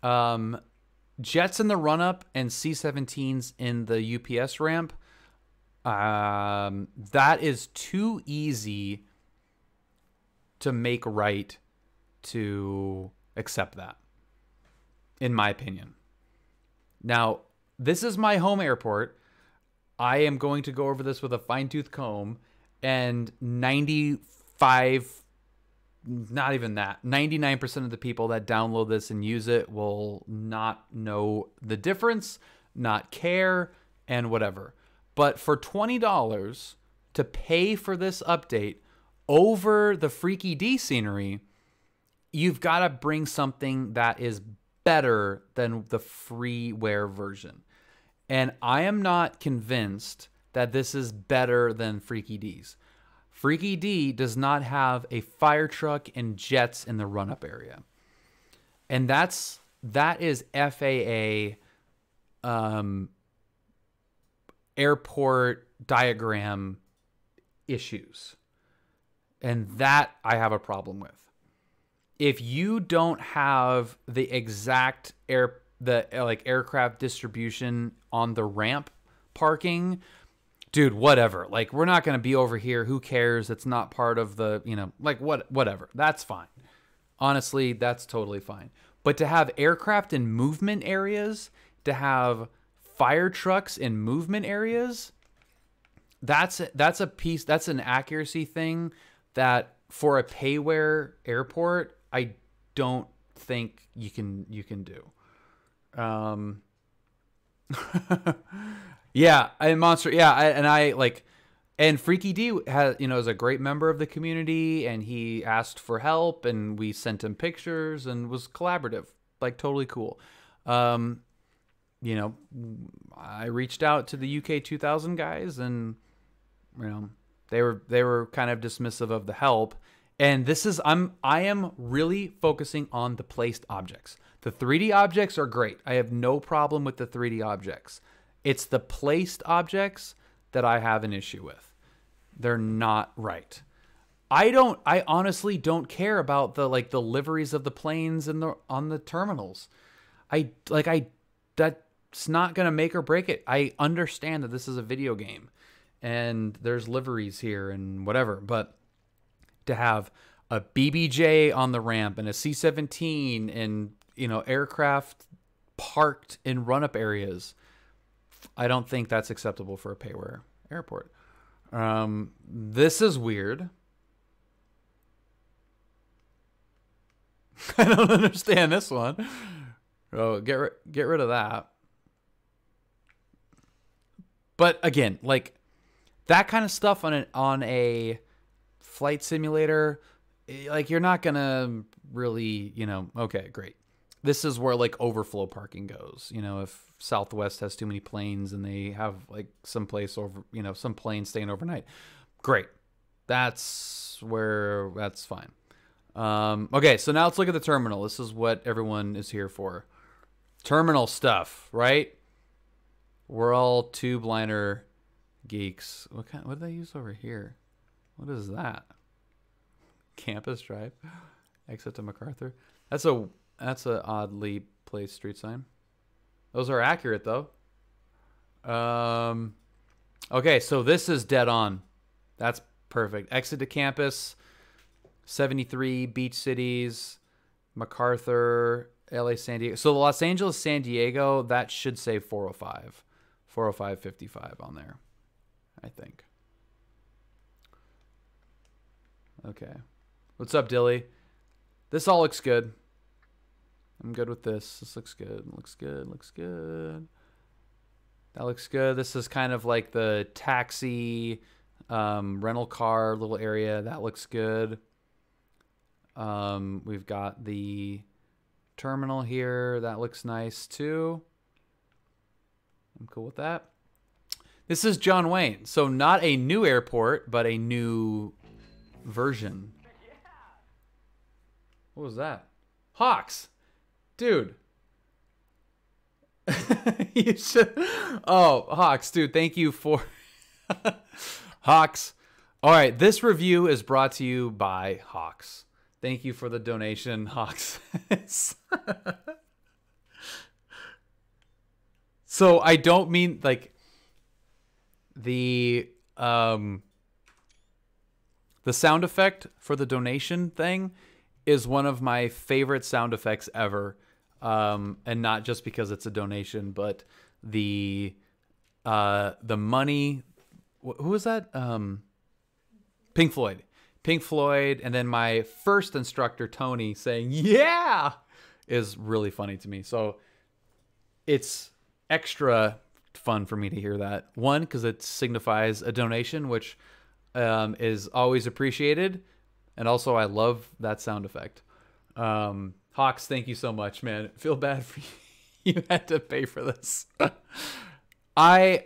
Speaker 1: jets in the run-up and C-17s in the UPS ramp, that is too easy to make right to accept that, in my opinion. Now, this is my home airport. I am going to go over this with a fine-tooth comb, and 95, not even that, 99% of the people that download this and use it will not know the difference, not care, and whatever. But for $20 to pay for this update over the Freaky D scenery, you've got to bring something that is better than the freeware version. And I am not convinced that this is better than Freaky D's. Freaky D does not have a fire truck and jets in the run-up area. And that is FAA airport diagram issues. And that I have a problem with. If you don't have the exact aircraft distribution on the ramp parking dude, whatever. Like, we're not going to be over here. Who cares? It's not part of the, you know, like whatever. That's fine. Honestly, that's totally fine. But to have aircraft in movement areas, to have fire trucks in movement areas, that's a piece, that's an accuracy thing that for a payware airport, I don't think you can do. Yeah, and Monster, yeah, and Freaky D has, you know, is a great member of the community, and he asked for help, and we sent him pictures, and was collaborative, like totally cool. You know, I reached out to the UK2000 guys, and you know, they were kind of dismissive of the help. And this is I am really focusing on the placed objects. The 3D objects are great. I have no problem with the 3D objects. It's the placed objects that I have an issue with. They're not right. I honestly don't care about the liveries of the planes and on the terminals. That's not going to make or break it. I understand that this is a video game and there's liveries here and whatever, but to have a BBJ on the ramp and a C-17 and, you know, aircraft parked in run-up areas, I don't think that's acceptable for a payware airport. This is weird. I don't understand this one. Oh, get rid of that. But again, like that kind of stuff on a flight simulator, like you're not gonna really, you know, okay, great. This is where like overflow parking goes. You know, if Southwest has too many planes and they have like some place over, you know, some plane staying overnight, great. That's fine. Okay, so now let's look at the terminal. This is what everyone is here for. Terminal stuff, right? We're all tube liner geeks. What do they use over here? What is that? Campus Drive. Exit to MacArthur. That's a oddly placed street sign. Those are accurate though. Okay, so this is dead on. That's perfect. Exit to campus. 73 beach cities, MacArthur, LA, San Diego. So Los Angeles, San Diego, that should say 405. 405.55 on there, I think. Okay. What's up, Dilly? This all looks good. I'm good with this. This looks good. Looks good. Looks good. That looks good. This is kind of like the taxi rental car little area. That looks good. We've got the terminal here. That looks nice too. I'm cool with that. This is John Wayne. So not a new airport, but a new version. What was that? Hawks. Dude. You should. Oh, Hawks, dude, thank you for Hawks. All right, this review is brought to you by Hawks. Thank you for the donation, Hawks. So I don't mean like the sound effect for the donation thing is one of my favorite sound effects ever. And not just because it's a donation, but the money. Who was that? Pink Floyd. Pink Floyd, and then my first instructor, Tony, saying, yeah, is really funny to me. So it's extra fun for me to hear that. One, because it signifies a donation, which is always appreciated. And also, I love that sound effect. Hawks, thank you so much, man. I feel bad for you. You had to pay for this.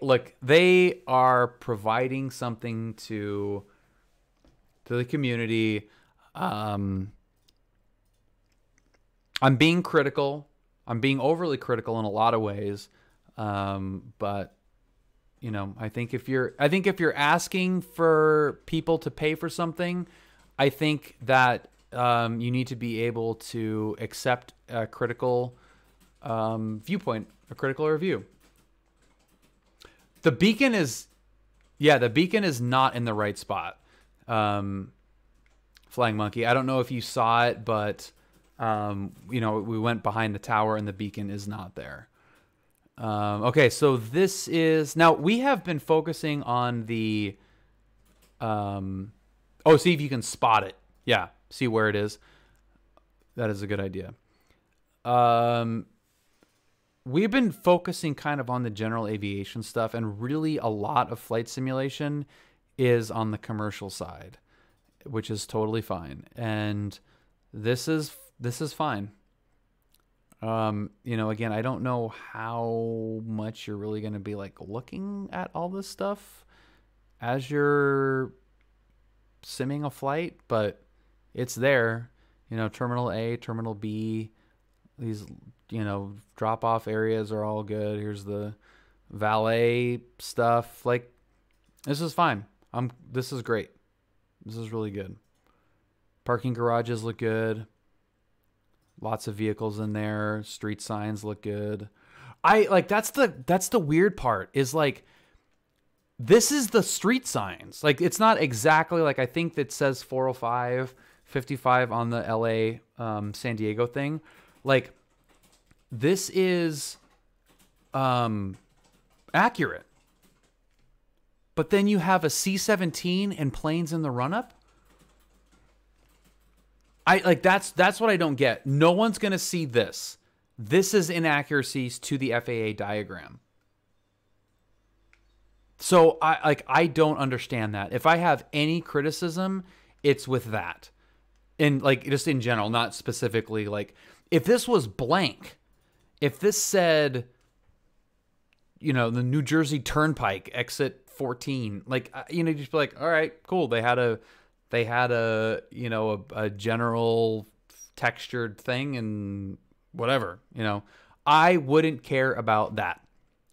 Speaker 1: Look, they are providing something to the community. I'm being critical. I'm being overly critical in a lot of ways. But you know, I think if you're asking for people to pay for something, I think that you need to be able to accept a critical viewpoint, a critical review. The beacon is Yeah, the beacon is not in the right spot. Flying Monkey. I don't know if you saw it, but you know, we went behind the tower and the beacon is not there. Okay, so this is now we have been focusing on the oh, see if you can spot it. Yeah, see where it is. That is a good idea. We've been focusing kind of on the general aviation stuff, and really a lot of flight simulation is on the commercial side, which is totally fine. And this is fine. You know, again, I don't know how much you're really going to be like looking at all this stuff as you're simming a flight, but it's there. You know, Terminal A, Terminal B, these, you know, drop-off areas are all good. Here's the valet stuff. Like, this is fine. This is great. This is really good. Parking garages look good. Lots of vehicles in there. Street signs look good. That's the weird part is like, this is the street signs. Like, it's not exactly like, I think that says 405, 55 on the LA, San Diego thing. Like, this is, accurate. But then you have a C-17 and planes in the run-up. That's what I don't get. No one's going to see this. This is inaccuracies to the FAA diagram. So I don't understand that. If I have any criticism, it's with that. And like just in general, not specifically like if this was blank, if this said, you know, the New Jersey Turnpike exit 14, like, you know, just be like, all right, cool. They had a, you know, a general textured thing and whatever, you know, I wouldn't care about that.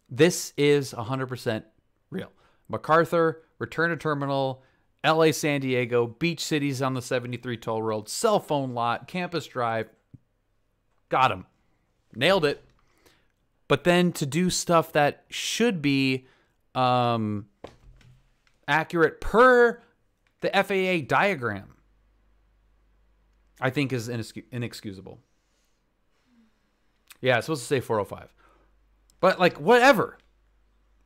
Speaker 1: This is 100% real. MacArthur, return to terminal, LA, San Diego, beach cities on the 73 toll road, cell phone lot, campus drive. Got him. Nailed it. But then to do stuff that should be accurate per the FAA diagram, I think is inexcusable. Yeah, it's supposed to say 405. But like, whatever.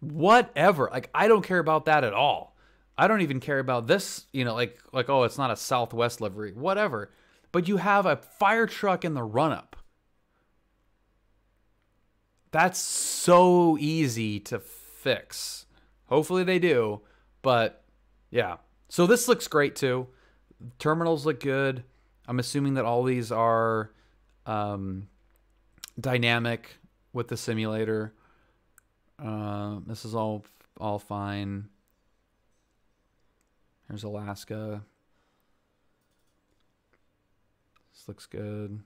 Speaker 1: Like, I don't care about that at all. I don't even care about this, you know, like, oh, it's not a Southwest livery, whatever. But you have a fire truck in the run-up. That's so easy to fix. Hopefully they do, but yeah. So this looks great too. Terminals look good. I'm assuming that all these are dynamic with the simulator. This is all fine. Here's Alaska. This looks good.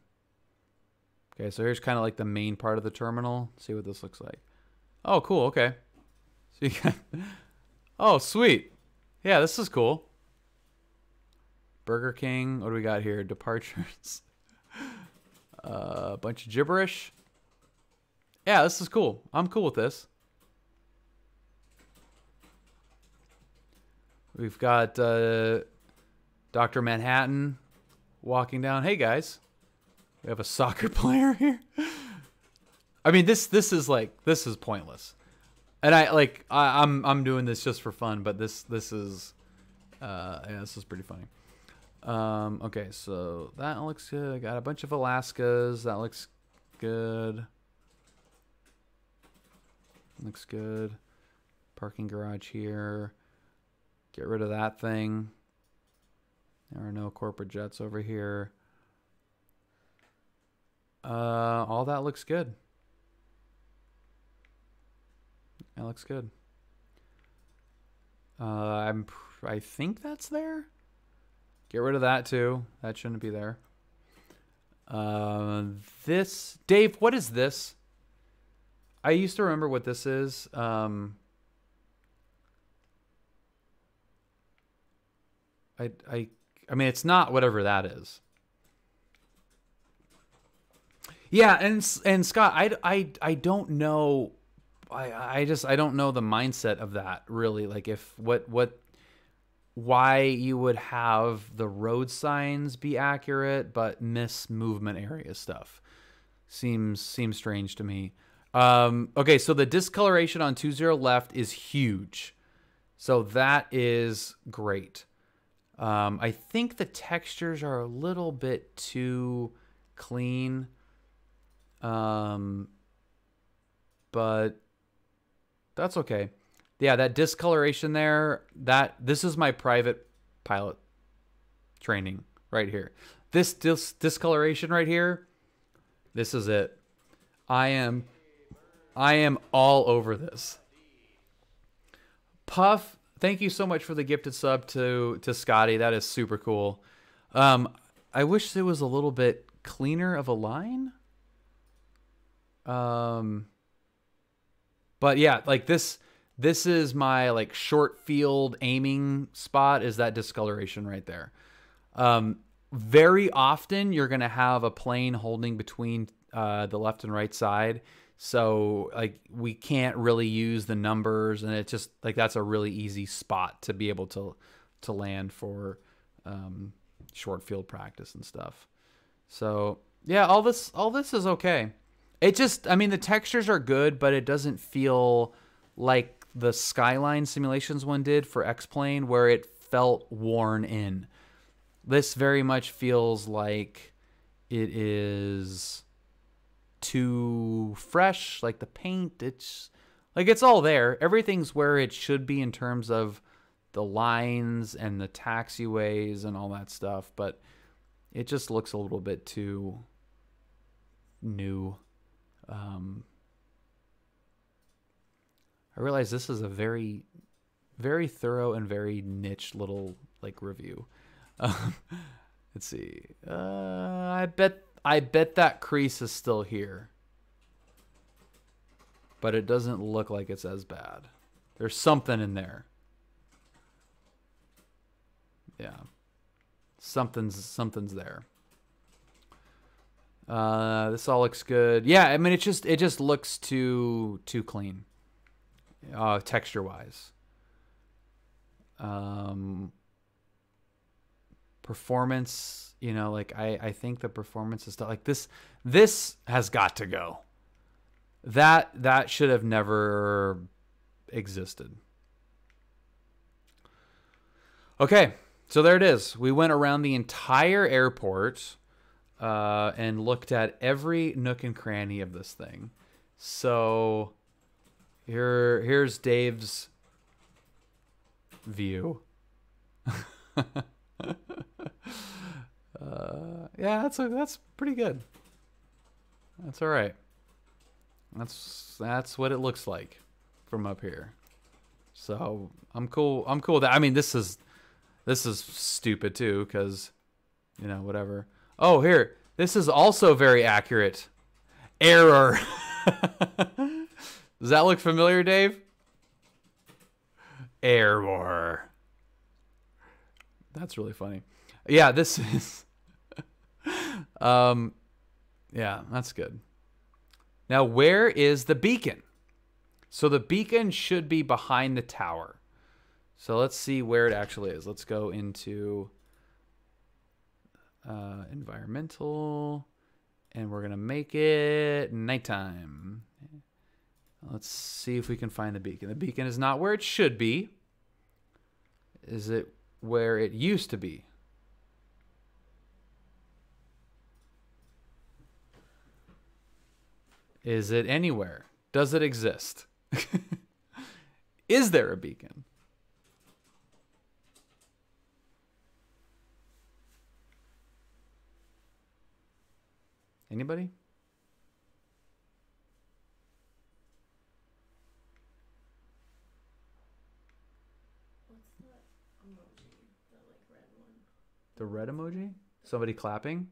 Speaker 1: Okay, so here's kind of like the main part of the terminal. Let's see what this looks like. Oh, cool. Okay. So you got, oh, sweet. Yeah, this is cool. Burger King. What do we got here? Departures. A bunch of gibberish. Yeah, this is cool. I'm cool with this. We've got Dr. Manhattan walking down. Hey, guys. We have a soccer player here. I mean, this is pointless. And I'm doing this just for fun, but this is yeah, this is pretty funny. Okay, so that looks good. I got a bunch of Alaskas. That looks good. Looks good. Parking garage here. Get rid of that thing. There are no corporate jets over here. All that looks good. That looks good. I think that's there. Get rid of that too. That shouldn't be there. This, Dave, what is this? I used to remember what this is. I mean, it's not whatever that is. Yeah, and Scott, I don't know I don't know the mindset of that really. Like if why you would have the road signs be accurate but miss movement area stuff seems strange to me. Okay, so the discoloration on 2.0 left is huge, so that is great. I think the textures are a little bit too clean, but that's okay. Yeah, that discoloration there, this is my private pilot training right here. This discoloration right here, this is it. I am all over this. Puff, thank you so much for the gifted sub to Scotty. That is super cool. I wish there was a little bit cleaner of a line. But yeah, like this is my like short field aiming spot, is that discoloration right there. Very often you're going to have a plane holding between the left and right side. So like we can't really use the numbers, and it's just like that's a really easy spot to be able to land for short field practice and stuff. So yeah, all this is okay. It just, I mean, the textures are good, but it doesn't feel like the Skyline Simulations one did for X-Plane, where it felt worn in. This very much feels like it is too fresh, like the paint, it's like it's all there. Everything's where it should be in terms of the lines and the taxiways and all that stuff, but it just looks a little bit too new. I realize this is a very, very thorough and very niche little like review. Let's see. I bet that crease is still here, but it doesn't look like it's as bad. There's something in there. Yeah, something's there. This all looks good. Yeah, I mean it just looks too clean, texture wise. Performance, you know, like I think the performance is still like this has got to go. That should have never existed. Okay, so there it is. We went around the entire airport and looked at every nook and cranny of this thing. So here's Dave's view. Yeah, that's pretty good. That's all right. That's what it looks like from up here. So I'm cool with that. I mean, this is stupid too, because you know, whatever. Oh, here, this is also very accurate. Error. Does that look familiar, Dave? Error. That's really funny. Yeah, this is yeah, that's good. Now, where is the beacon? So the beacon should be behind the tower. So let's see where it actually is. Let's go into environmental, and we're gonna make it nighttime. Let's see if we can find the beacon. The beacon is not where it should be. Is it where it used to be? Is it anywhere? Does it exist? Is there a beacon? Anybody?
Speaker 2: What's that emoji? The like red one.
Speaker 1: The red emoji? Somebody clapping?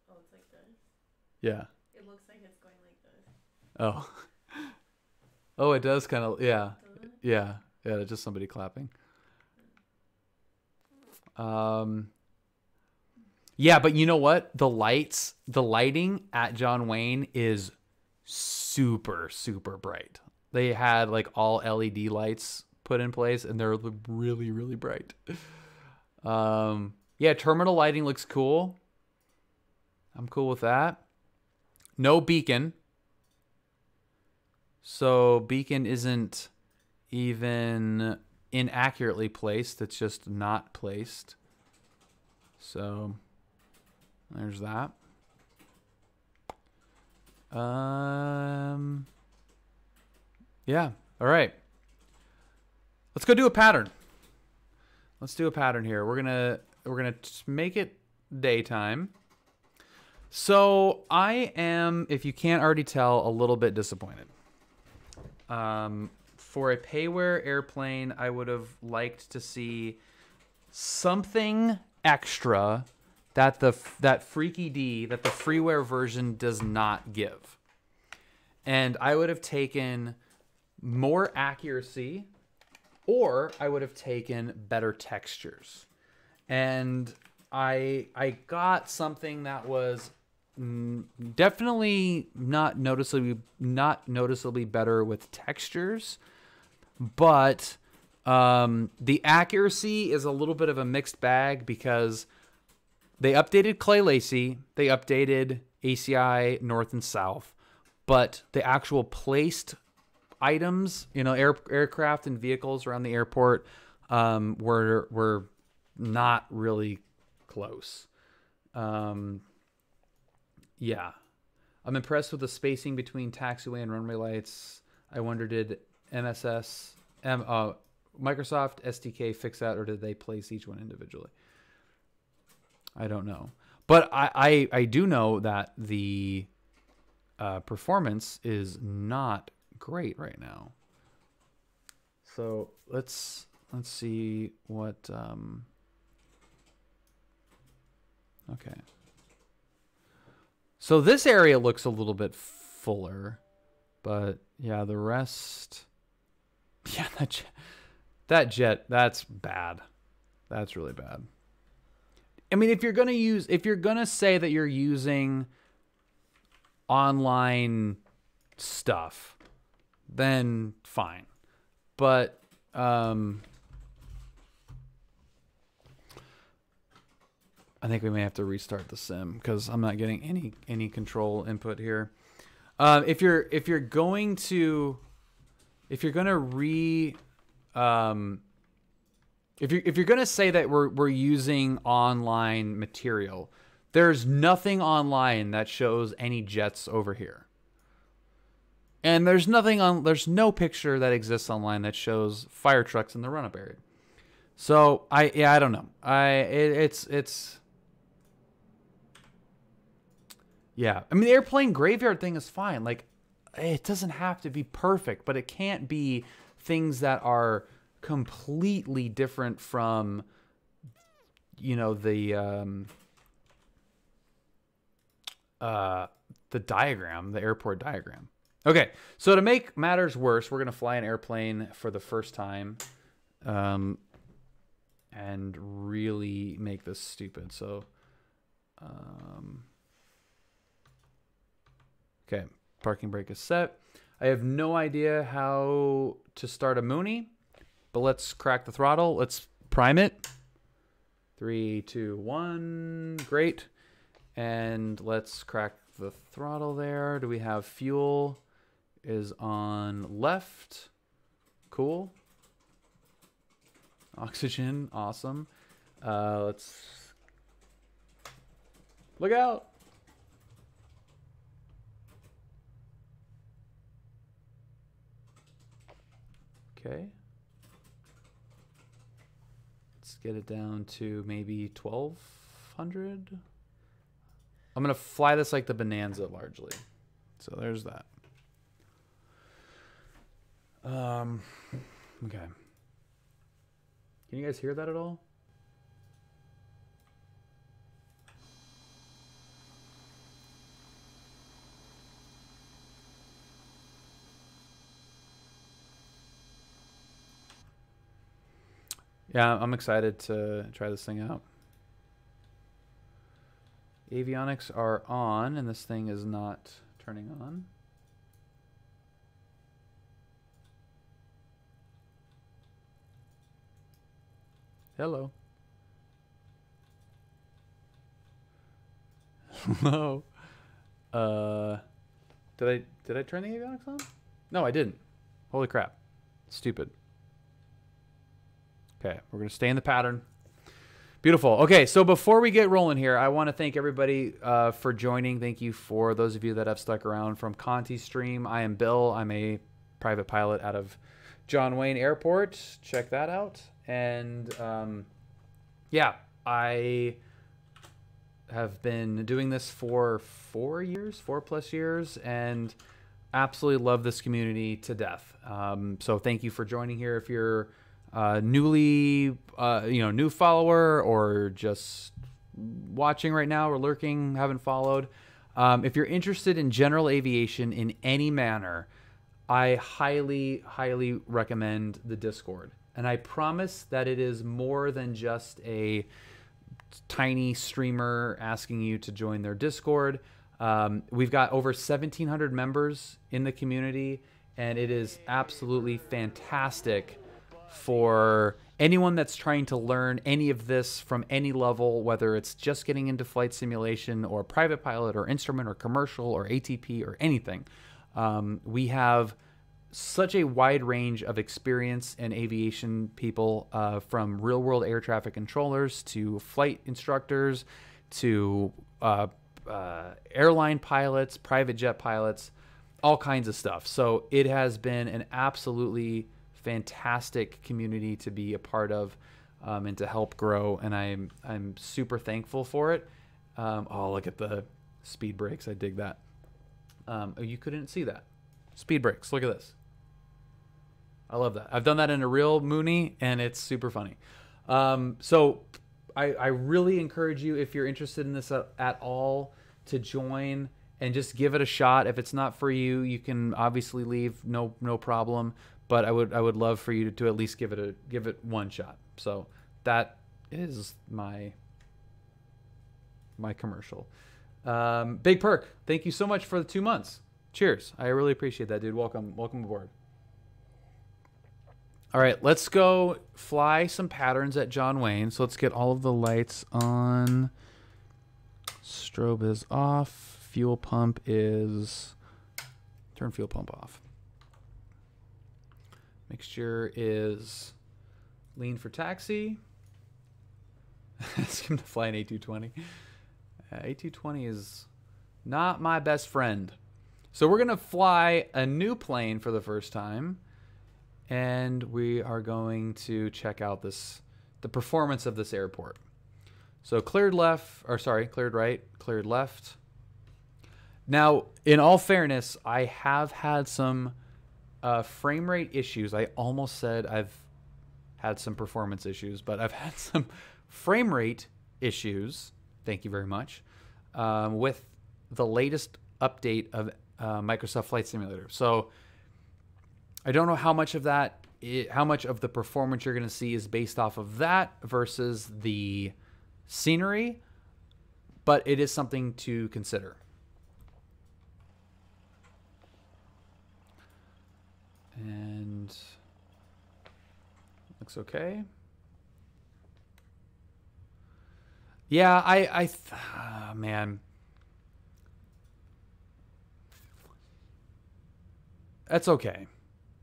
Speaker 2: Oh, it's like this.
Speaker 1: Yeah.
Speaker 2: It looks like it's going like this.
Speaker 1: Oh. Oh, it does kind of, yeah.
Speaker 2: Does it?
Speaker 1: Yeah. Yeah, it's just somebody clapping. Yeah, but you know what? The lighting at John Wayne is super, super bright. They had like all LED lights put in place, and they're really, really bright. Yeah, terminal lighting looks cool. I'm cool with that. No beacon. So beacon isn't even inaccurately placed. It's just not placed. So there's that. Yeah. All right. Let's go do a pattern. Let's do a pattern here. We're gonna make it daytime. So I am, if you can't already tell, a little bit disappointed. For a payware airplane, I would have liked to see something extra that that freaky D, that the freeware version does not give. And I would have taken more accuracy, or I would have taken better textures. And I got something that was definitely not noticeably better with textures, but the accuracy is a little bit of a mixed bag because they updated Clay Lacy, they updated ACI North and South, but the actual placed items, you know, aircraft and vehicles around the airport were not really close. Yeah. I'm impressed with the spacing between taxiway and runway lights. I wonder, did Microsoft SDK fix that, or did they place each one individually? I don't know. But I do know that the performance is not great right now. So let's see what okay. So this area looks a little bit fuller, but yeah, the rest, yeah, that jet, that's bad. That's really bad. I mean, if you're gonna say that you're using online stuff, then fine. But I think we may have to restart the sim because I'm not getting any control input here. If you're gonna say that we're using online material, there's nothing online that shows any jets over here. And there's no picture that exists online that shows fire trucks in the run-up area. So I don't know. Yeah. I mean, the airplane graveyard thing is fine. Like, it doesn't have to be perfect, but it can't be things that are completely different from, you know, the diagram, the airport diagram. Okay, so to make matters worse, we're gonna fly an airplane for the first time, and really make this stupid. So, okay, parking brake is set. I have no idea how to start a Mooney, but let's crack the throttle. Let's prime it. 3, 2, 1. Great. And let's crack the throttle there. Do we have fuel? Is on left. Cool. Oxygen. Awesome. Let's look out. Okay. Let's get it down to maybe 1200. I'm going to fly this like the Bonanza largely. So there's that. Okay. Can you guys hear that at all? Yeah, I'm excited to try this thing out. Avionics are on, and this thing is not turning on. Hello. Hello. Did I turn the avionics on? No, I didn't. Holy crap. Stupid. Okay, we're going to stay in the pattern. Beautiful. Okay, so before we get rolling here, I want to thank everybody for joining. Thank you for those of you that have stuck around from Conti's stream. I am Bill. I'm a private pilot out of John Wayne Airport. Check that out. And yeah, I have been doing this for 4+ years, and absolutely love this community to death. So thank you for joining here. If you're new follower, or just watching right now, or lurking, haven't followed. If you're interested in general aviation in any manner, I highly, highly recommend the Discord. And I promise that it is more than just a tiny streamer asking you to join their Discord. We've got over 1,700 members in the community, and it is absolutely fantastic for anyone that's trying to learn any of this from any level, whether it's just getting into flight simulation, or private pilot, or instrument, or commercial, or ATP, or anything. We have such a wide range of experience in aviation people, from real-world air traffic controllers to flight instructors to airline pilots, private jet pilots, all kinds of stuff. So it has been an absolutely fantastic community to be a part of, and to help grow, and I'm super thankful for it. Oh, look at the speed brakes. I dig that. Oh, you couldn't see that. Speed brakes. Look at this. I love that. I've done that in a real Mooney, and it's super funny. So I really encourage you, if you're interested in this at all, to join and just give it a shot. If it's not for you, you can obviously leave. No problem. But I would love for you to at least give it one shot. So that is my commercial. Big Perk, thank you so much for the 2 months. Cheers. I really appreciate that, dude. Welcome aboard. All right, let's go fly some patterns at John Wayne. So let's get all of the lights on. Strobe is off. Fuel pump is... Turn fuel pump off. Mixture is lean for taxi. Ask him to fly an A220. A220 is not my best friend. So we're going to fly a new plane for the first time. And we are going to check out the performance of this airport. So cleared right, cleared left. Now, in all fairness, I have had some frame rate issues. I almost said I've had some performance issues, but I've had some frame rate issues. Thank you very much. With the latest update of Microsoft Flight Simulator. So I don't know how much of that, how much of the performance you're going to see is based off of that versus the scenery, but it is something to consider. And looks okay. Yeah, man. That's okay.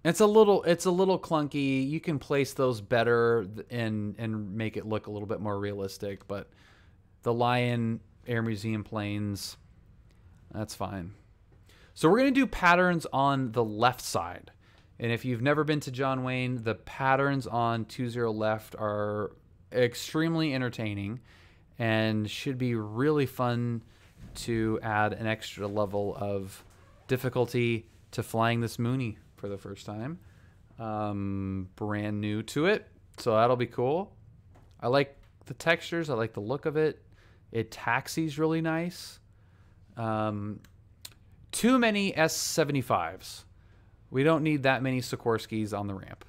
Speaker 1: It's a little clunky. You can place those better and make it look a little bit more realistic, but the Lion Air Museum planes, that's fine. So we're going to do patterns on the left side. And if you've never been to John Wayne, the patterns on 20 left are extremely entertaining and should be really fun to add an extra level of difficulty to flying this Mooney for the first time. Brand new to it, so that'll be cool. I like the textures. I like the look of it. It taxis really nice. Too many S75s. We don't need that many Sikorskis on the ramp.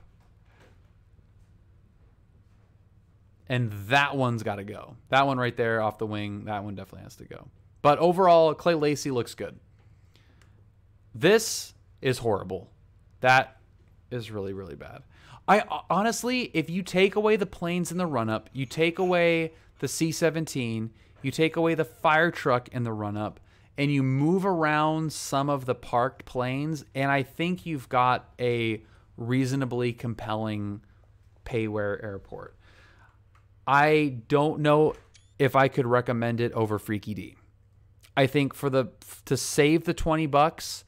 Speaker 1: And that one's got to go. That one right there off the wing, that one definitely has to go. But overall, Clay Lacy looks good. This is horrible. That is really, really bad. Honestly, if you take away the planes in the run-up, you take away the C-17, you take away the fire truck in the run-up, and you move around some of the parked planes, and I think you've got a reasonably compelling payware airport. I don't know if I could recommend it over Freaky D. I think to save the $20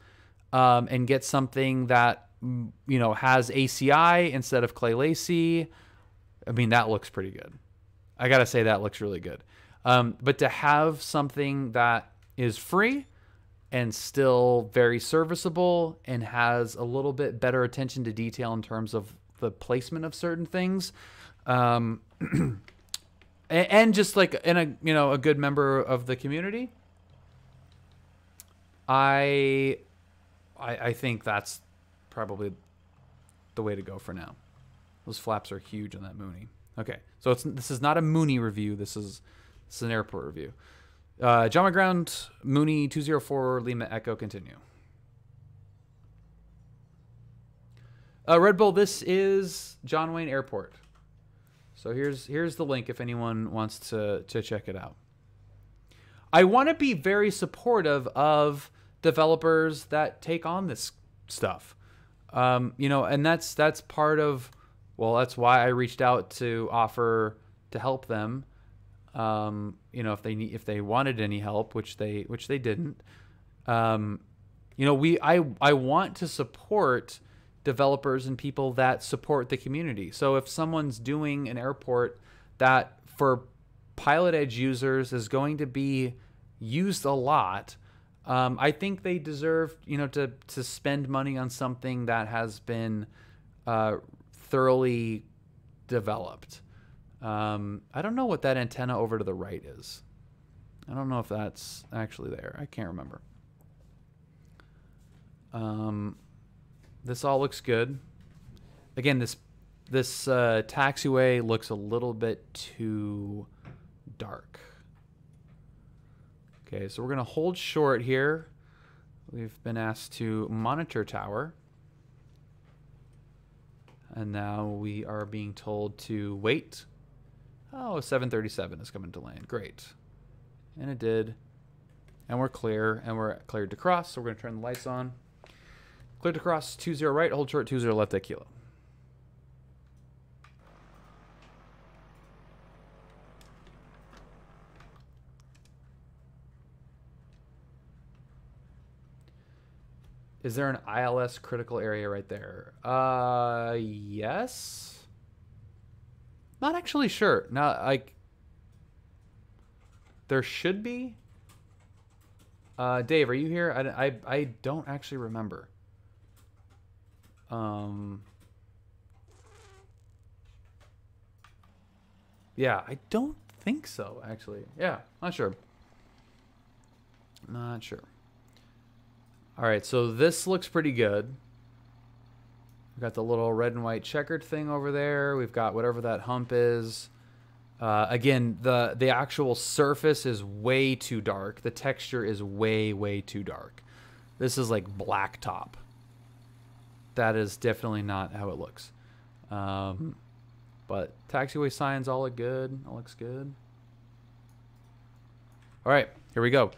Speaker 1: and get something that has ACI instead of Clay Lacy, I mean, that looks pretty good. I gotta say that looks really good. But to have something that is free and still very serviceable and has a little bit better attention to detail in terms of the placement of certain things, and just like in a good member of the community, I think that's probably the way to go for now. Those flaps are huge on that Mooney. Okay, so this is not a Mooney review. This is an airport review. John McGround, Mooney 204 Lima Echo, continue. Red Bull, this is John Wayne Airport. So here's the link if anyone wants to check it out. I want to be very supportive of developers that take on this stuff. And that's part of, well, that's why I reached out to offer to help them. If they wanted any help, which they didn't. I want to support developers and people that support the community. So if someone's doing an airport that for Pilot Edge users is going to be used a lot, I think they deserve, to spend money on something that has been thoroughly developed. I don't know what that antenna over to the right is. I don't know if that's actually there. I can't remember. This all looks good. Again, this taxiway looks a little bit too dark. Okay, so we're going to hold short here. We've been asked to monitor tower. And now we are being told to wait. Oh, 737 is coming to land. Great. And it did. And we're clear. And we're cleared to cross. So we're going to turn the lights on. Cleared to cross. 20 right. Hold short. 20 left at kilo. Is there an ILS critical area right there? Yes. Not actually sure. Now, there should be. Dave, are you here? I don't actually remember. Yeah, I don't think so, actually. Yeah, not sure. Not sure. All right, so this looks pretty good. We've got the little red and white checkered thing over there. We've got whatever that hump is. Again, the actual surface is way too dark. The texture is way, way too dark. This is like blacktop. That is definitely not how it looks. But taxiway signs all look good. All looks good. All right, here we go.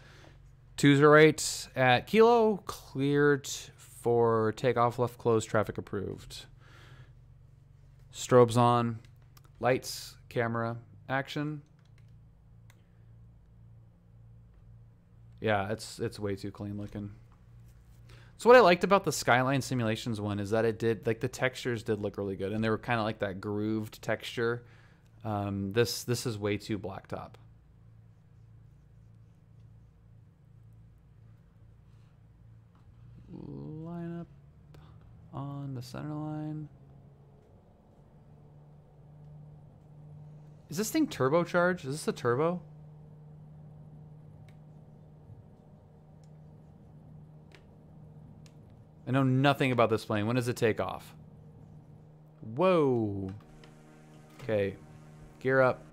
Speaker 1: 208 at kilo, cleared for takeoff, left closed, traffic approved. Strobes on, lights, camera, action. Yeah, it's way too clean looking. So what I liked about the Skyline Simulations one is that it did, like, the textures did look really good, and they were kind of like that grooved texture. This is way too blacktop. Line up on the center line. Is this thing turbocharged? Is this a turbo? I know nothing about this plane. When does it take off? Whoa. Okay. Gear up.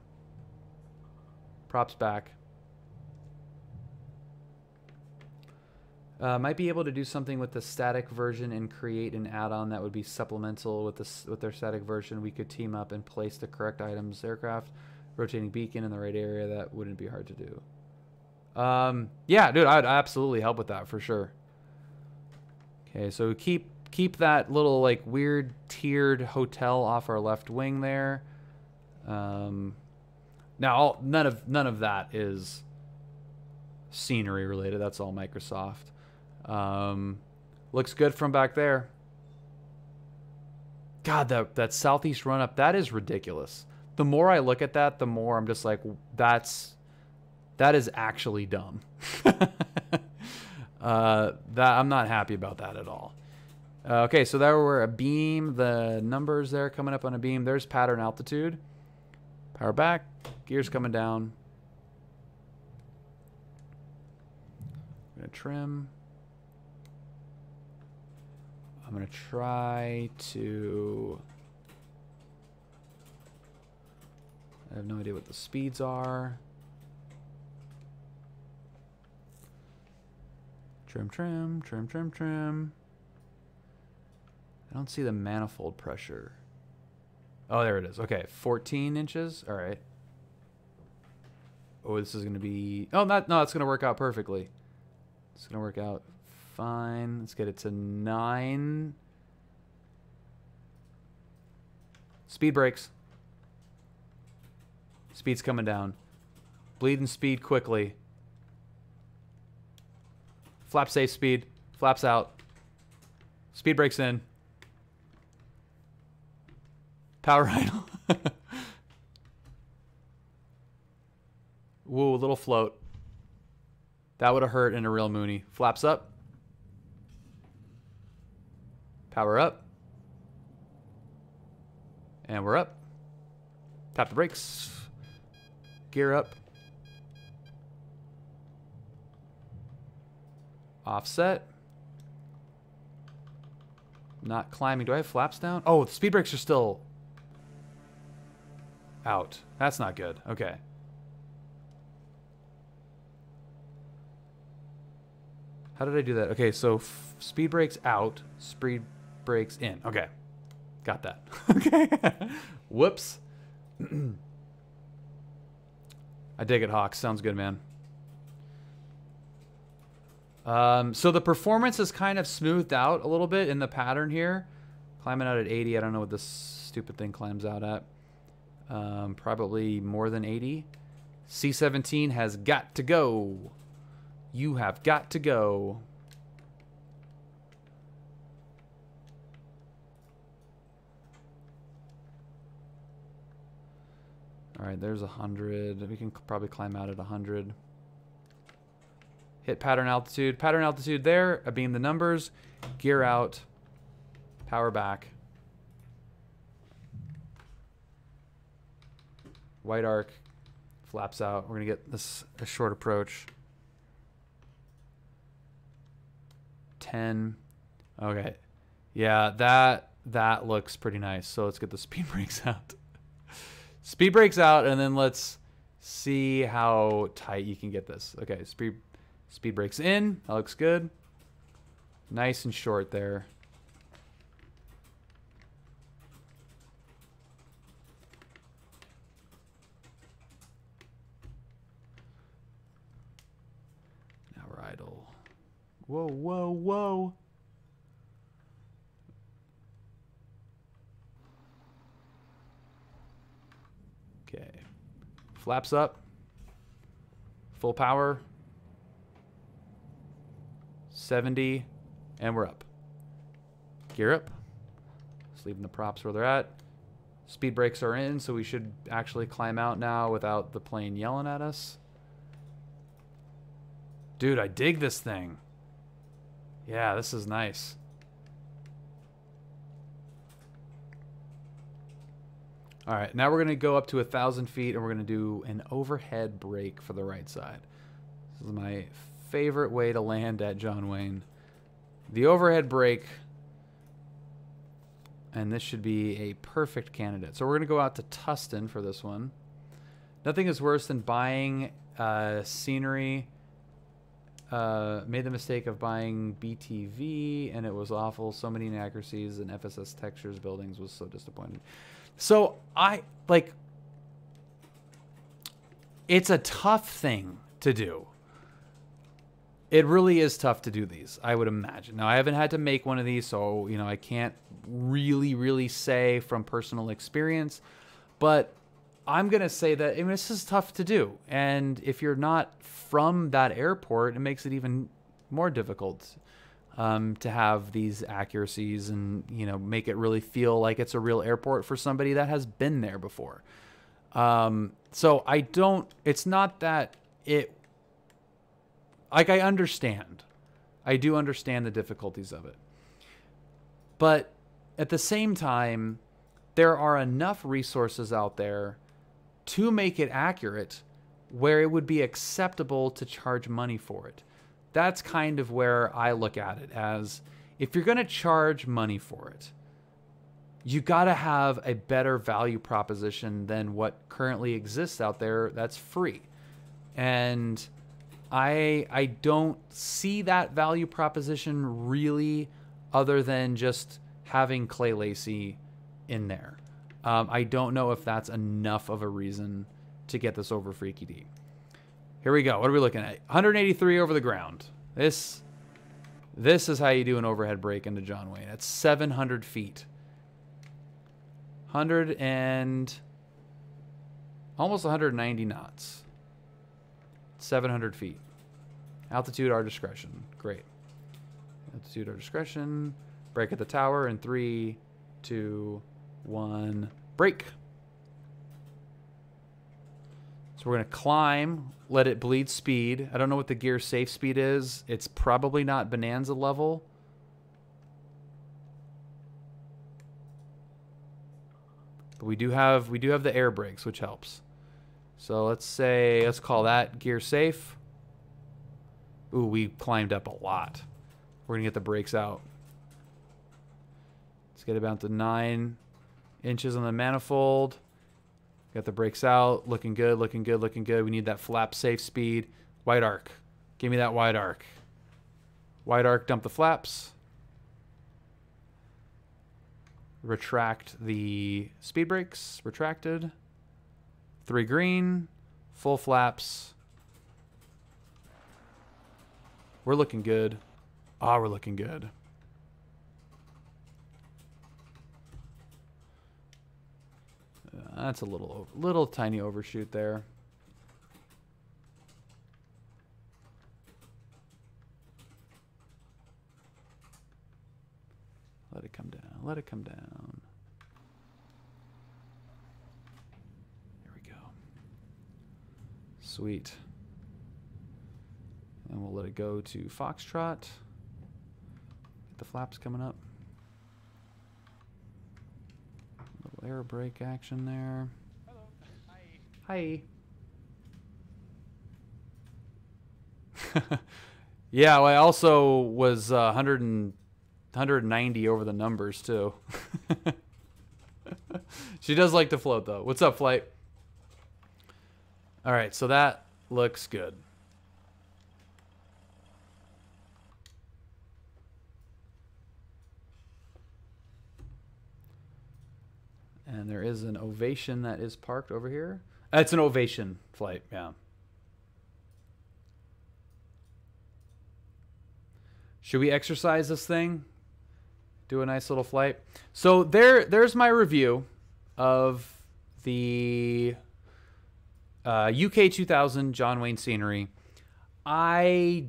Speaker 1: Props back. Might be able to do something with the static version and create an add-on that would be supplemental with with their static version. We could team up and place the correct items, aircraft, rotating beacon in the right area. That wouldn't be hard to do. Yeah, dude, I'd absolutely help with that for sure. Okay, so keep that little like weird tiered hotel off our left wing there. Now none of that is scenery related. That's all Microsoft. Looks good from back there. God, that southeast run up, that is ridiculous. The more I look at that, the more I'm just like, that is actually dumb. That I'm not happy about that at all. Okay, so there were a beam. The numbers there coming up on a beam. There's pattern altitude. Power back. Gears coming down. I'm going to trim. I'm going to try to... I have no idea what the speeds are. Trim, trim, trim, trim, trim. I don't see the manifold pressure. Oh, there it is. Okay, 14 inches. All right. Oh, this is going to be... Oh, no, it's going to work out perfectly. It's going to work out fine. Let's get it to 9. Speed brakes. Speed's coming down. Bleeding speed quickly. Flap safe speed. Flaps out. Speed brakes in. Power idle. Whoa, little float. That would have hurt in a real Mooney. Flaps up. Power up. And we're up. Tap the brakes. Gear up. Offset. Not climbing. Do I have flaps down? Oh, the speed brakes are still out. That's not good. Okay. How did I do that? Okay, so speed brakes out, speed brakes in. Okay. Got that. Okay. Whoops. I dig it, Hawks. Sounds good, man. So the performance is kind of smoothed out a little bit in the pattern here. Climbing out at 80. I don't know what this stupid thing climbs out at. Probably more than 80. C-17 has got to go. You have got to go. All right, there's 100. We can probably climb out at 100. Hit pattern altitude. Pattern altitude there. Beam the numbers. Gear out. Power back. White arc. Flaps out. We're going to get this a short approach. 10. Okay. Yeah, that looks pretty nice. So let's get the speed brakes out. Speed brakes out, and then let's see how tight you can get this. Okay, speed brakes in. That looks good. Nice and short there. Now we're idle. Whoa, whoa, whoa. Okay. Flaps up. Full power. 70. And we're up. Gear up. Just leaving the props where they're at. Speed brakes are in, so we should actually climb out now without the plane yelling at us. Dude, I dig this thing. Yeah, this is nice. All right, now we're going to go up to 1,000 feet, and we're going to do an overhead brake for the right side. This is my favorite way to land at John Wayne. The overhead brake, and this should be a perfect candidate. So we're going to go out to Tustin for this one. Nothing is worse than buying scenery made the mistake of buying BTV, and it was awful. So many inaccuracies, and FSS textures buildings was so disappointing. So it's a tough thing to do. It really is tough to do these, I would imagine. Now, I haven't had to make one of these, so, you know, I can't really say from personal experience, but I'm going to say that, I mean, this is tough to do. And if you're not from that airport, it makes it even more difficult to have these accuracies and, you know, make it really feel like it's a real airport for somebody that has been there before. So it's not that like, I understand. I do understand the difficulties of it. But at the same time, there are enough resources out there to make it accurate where it would be acceptable to charge money for it. That's kind of where I look at it as, if you're going to charge money for it, you got to have a better value proposition than what currently exists out there that's free. And I don't see that value proposition really, other than just having Clay Lacy in there. I don't know if that's enough of a reason to get this over Freaky D. Here we go. What are we looking at? 183 over the ground. This is how you do an overhead break into John Wayne. It's 700 feet. 190 knots. 700 feet. Altitude, our discretion. Great. Altitude, our discretion. Break at the tower in 3, 2, 1. Break. So we're going to climb, let it bleed speed. I don't know what the gear safe speed is. It's probably not Bonanza level. But we do have the air brakes, which helps. So let's call that gear safe. Ooh, we climbed up a lot. We're gonna get the brakes out. Let's get about to 9 inches on the manifold. Got the brakes out. Looking good, looking good, looking good. We need that flap safe speed. Wide arc. Give me that wide arc. Wide arc, dump the flaps. Retract the speed brakes. Retracted. 3 green. Full flaps. We're looking good. Ah, we're looking good. That's a little tiny overshoot there. Let it come down. Let it come down. There we go. Sweet. And we'll let it go to Foxtrot. Get the flaps coming up. Little air brake action there.
Speaker 3: Hello.
Speaker 1: Hi. Yeah, well, I also was 190 over the numbers, too. She does like to float, though. What's up, Flight? All right, so that looks good. And there is an Ovation that is parked over here. It's an Ovation flight, yeah. Should we exercise this thing? Do a nice little flight. So there's my review of the UK2000 John Wayne scenery. I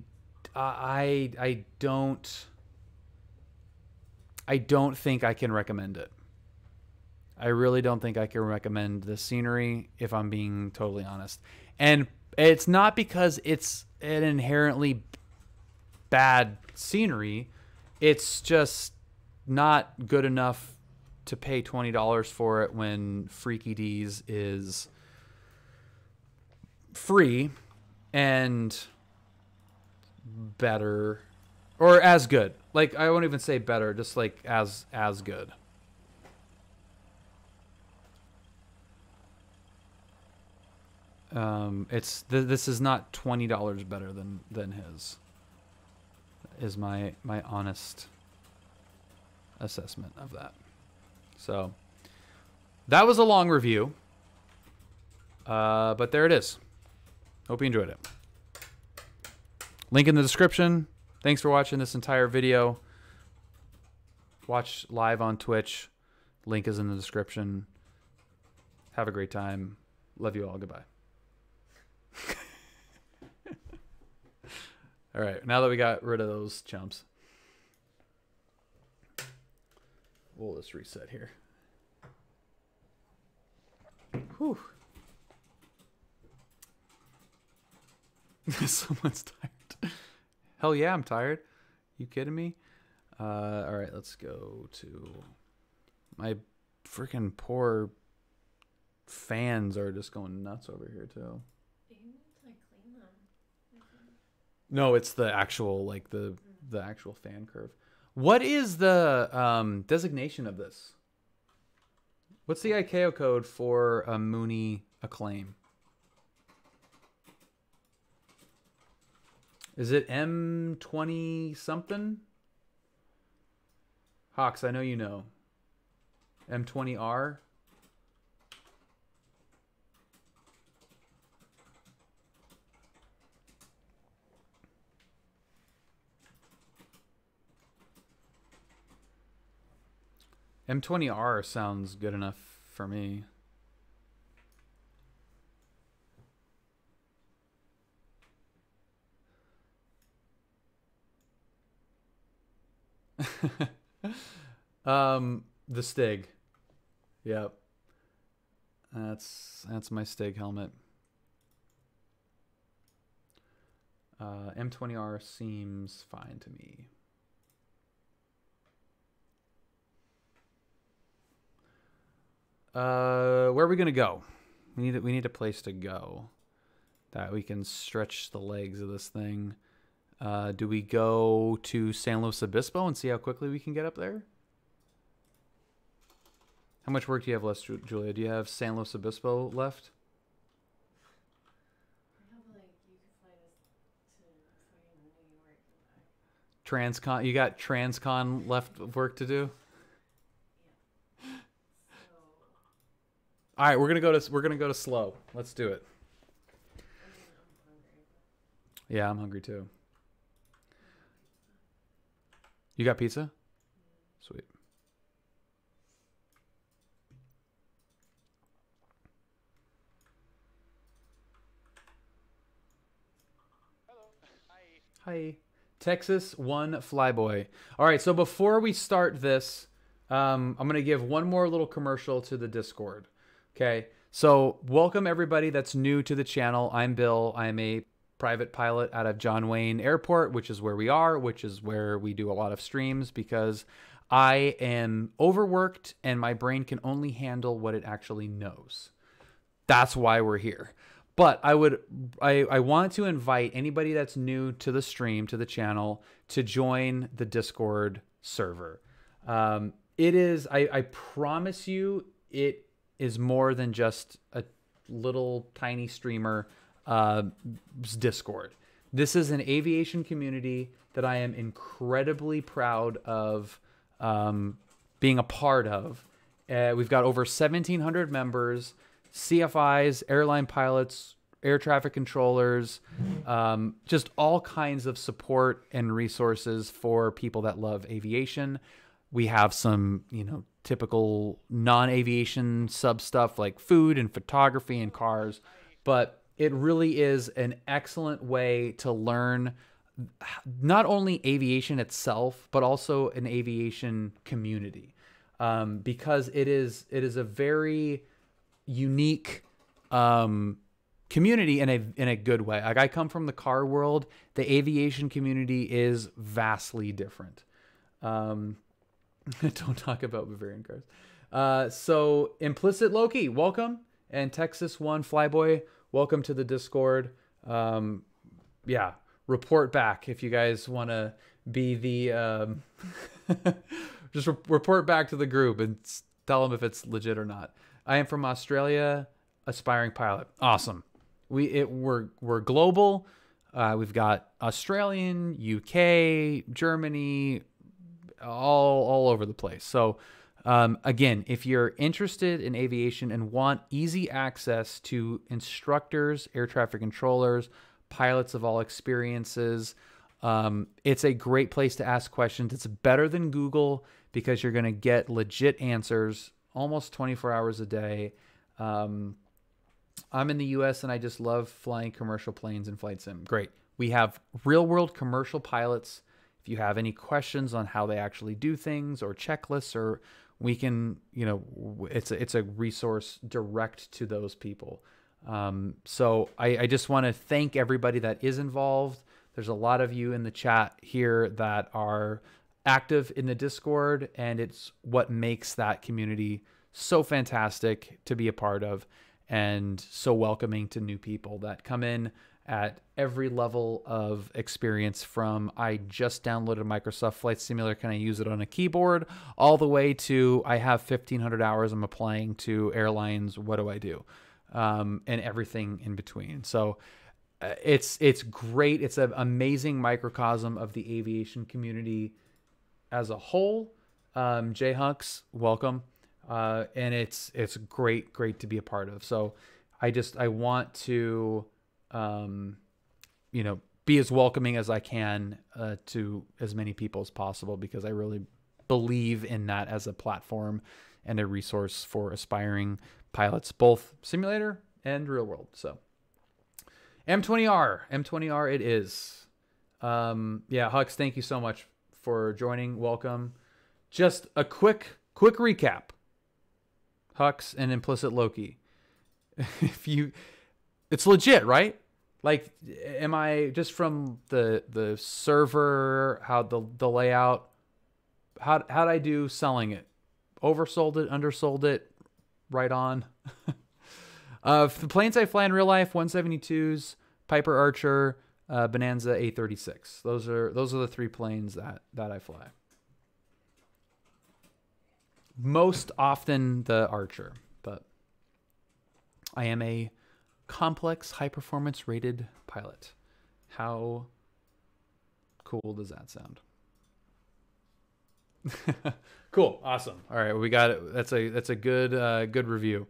Speaker 1: don't think I can recommend it. I really don't think I can recommend the scenery, if I'm being totally honest. And it's not because it's an inherently bad scenery. It's just not good enough to pay $20 for it when Freaky D's is free and better, or as good. Like, I won't even say better, just like as good. This is not $20 better than his. is my honest assessment of that. So that was a long review, but there it is. Hope you enjoyed it. Link in the description. Thanks for watching this entire video. Watch live on Twitch. Link is in the description. Have a great time. Love you all. Goodbye. All right, now that we got rid of those chumps, we'll just reset here. Whew. Someone's tired. Hell yeah, I'm tired. You kidding me? All right, let's go to my freaking poor fans are just going nuts over here too.
Speaker 2: You need to like clean them.
Speaker 1: No, it's the actual like the actual fan curve. What is the designation of this? What's the ICAO code for a Mooney Acclaim? Is it M20 something? Hawks, I know you know. M20R? M20R sounds good enough for me. The Stig. Yep. That's my Stig helmet. M20R seems fine to me. Where are we gonna go? We need a place to go that we can stretch the legs of this thing. Do we go to San Luis Obispo and see how quickly we can get up there? How much work do you have left, Julia? Do you have San Luis Obispo left?
Speaker 2: I have like you could fly us to fucking New York and back.
Speaker 1: Transcon, you got Transcon left work to do?
Speaker 2: Yeah. So
Speaker 1: All right, we're gonna go to slow. Let's do it.
Speaker 2: I mean, I'm hungry.
Speaker 1: Yeah, I'm hungry too. You got pizza? Sweet. Hi. Texas 1 Flyboy. All right, so before we start this, I'm going to give one more little commercial to the Discord. Okay, so welcome everybody that's new to the channel. I'm Bill. I'm a private pilot out of John Wayne Airport, which is where we are, which is where we do a lot of streams because I am overworked and my brain can only handle what it actually knows. That's why we're here. But I want to invite anybody that's new to the stream, to the channel, to join the Discord server. It is, I promise you, it is more than just a little tiny streamer Discord. This is an aviation community that I am incredibly proud of being a part of. We've got over 1,700 members. CFIs, airline pilots, air traffic controllers, just all kinds of support and resources for people that love aviation. We have some, typical non-aviation sub stuff like food and photography and cars, but it really is an excellent way to learn not only aviation itself, but also an aviation community, because it is a very unique community in a good way. Like, I come from the car world. The aviation community is vastly different. Don't talk about Bavarian cars. So Implicit Loki, welcome, and Texas 1 Flyboy, welcome to the Discord. Yeah, report back if you guys want to be the just report back to the group and tell them if it's legit or not. I am from Australia, aspiring pilot. Awesome. We're global. We've got Australian, UK, Germany, all over the place. So again, if you're interested in aviation and want easy access to instructors, air traffic controllers, pilots of all experiences, it's a great place to ask questions. It's better than Google because you're going to get legit answers almost 24 hours a day. I'm in the US and I just love flying commercial planes and flight sim. Great. We have real world commercial pilots. If you have any questions on how they actually do things or checklists, or we can, it's a resource direct to those people. So I just want to thank everybody that is involved. There's a lot of you in the chat here that are active in the Discord, and it's what makes that community so fantastic to be a part of and so welcoming to new people that come in at every level of experience, from I just downloaded Microsoft Flight Simulator, can I use it on a keyboard, all the way to I have 1,500 hours I'm applying to airlines, what do I do? And everything in between. So it's great. It's an amazing microcosm of the aviation community as a whole. Jay Hunks, welcome. And it's great to be a part of. So I want to, be as welcoming as I can, to as many people as possible, because I really believe in that as a platform and a resource for aspiring pilots, both simulator and real world. So M20R it is. Yeah, Hux, thank you so much for joining. Welcome. Just a quick recap. Hux and implicit Loki. It's legit, right? Like, am I just from the server, how the layout, how'd I do selling it? Oversold it, undersold it, right on. The planes I fly in real life, 172s, Piper Archer, Bonanza A36. Those are the three planes that I fly. Most often the Archer, but I am a complex, high-performance rated pilot. How cool does that sound? Cool, awesome. All right, we got it. That's a good review.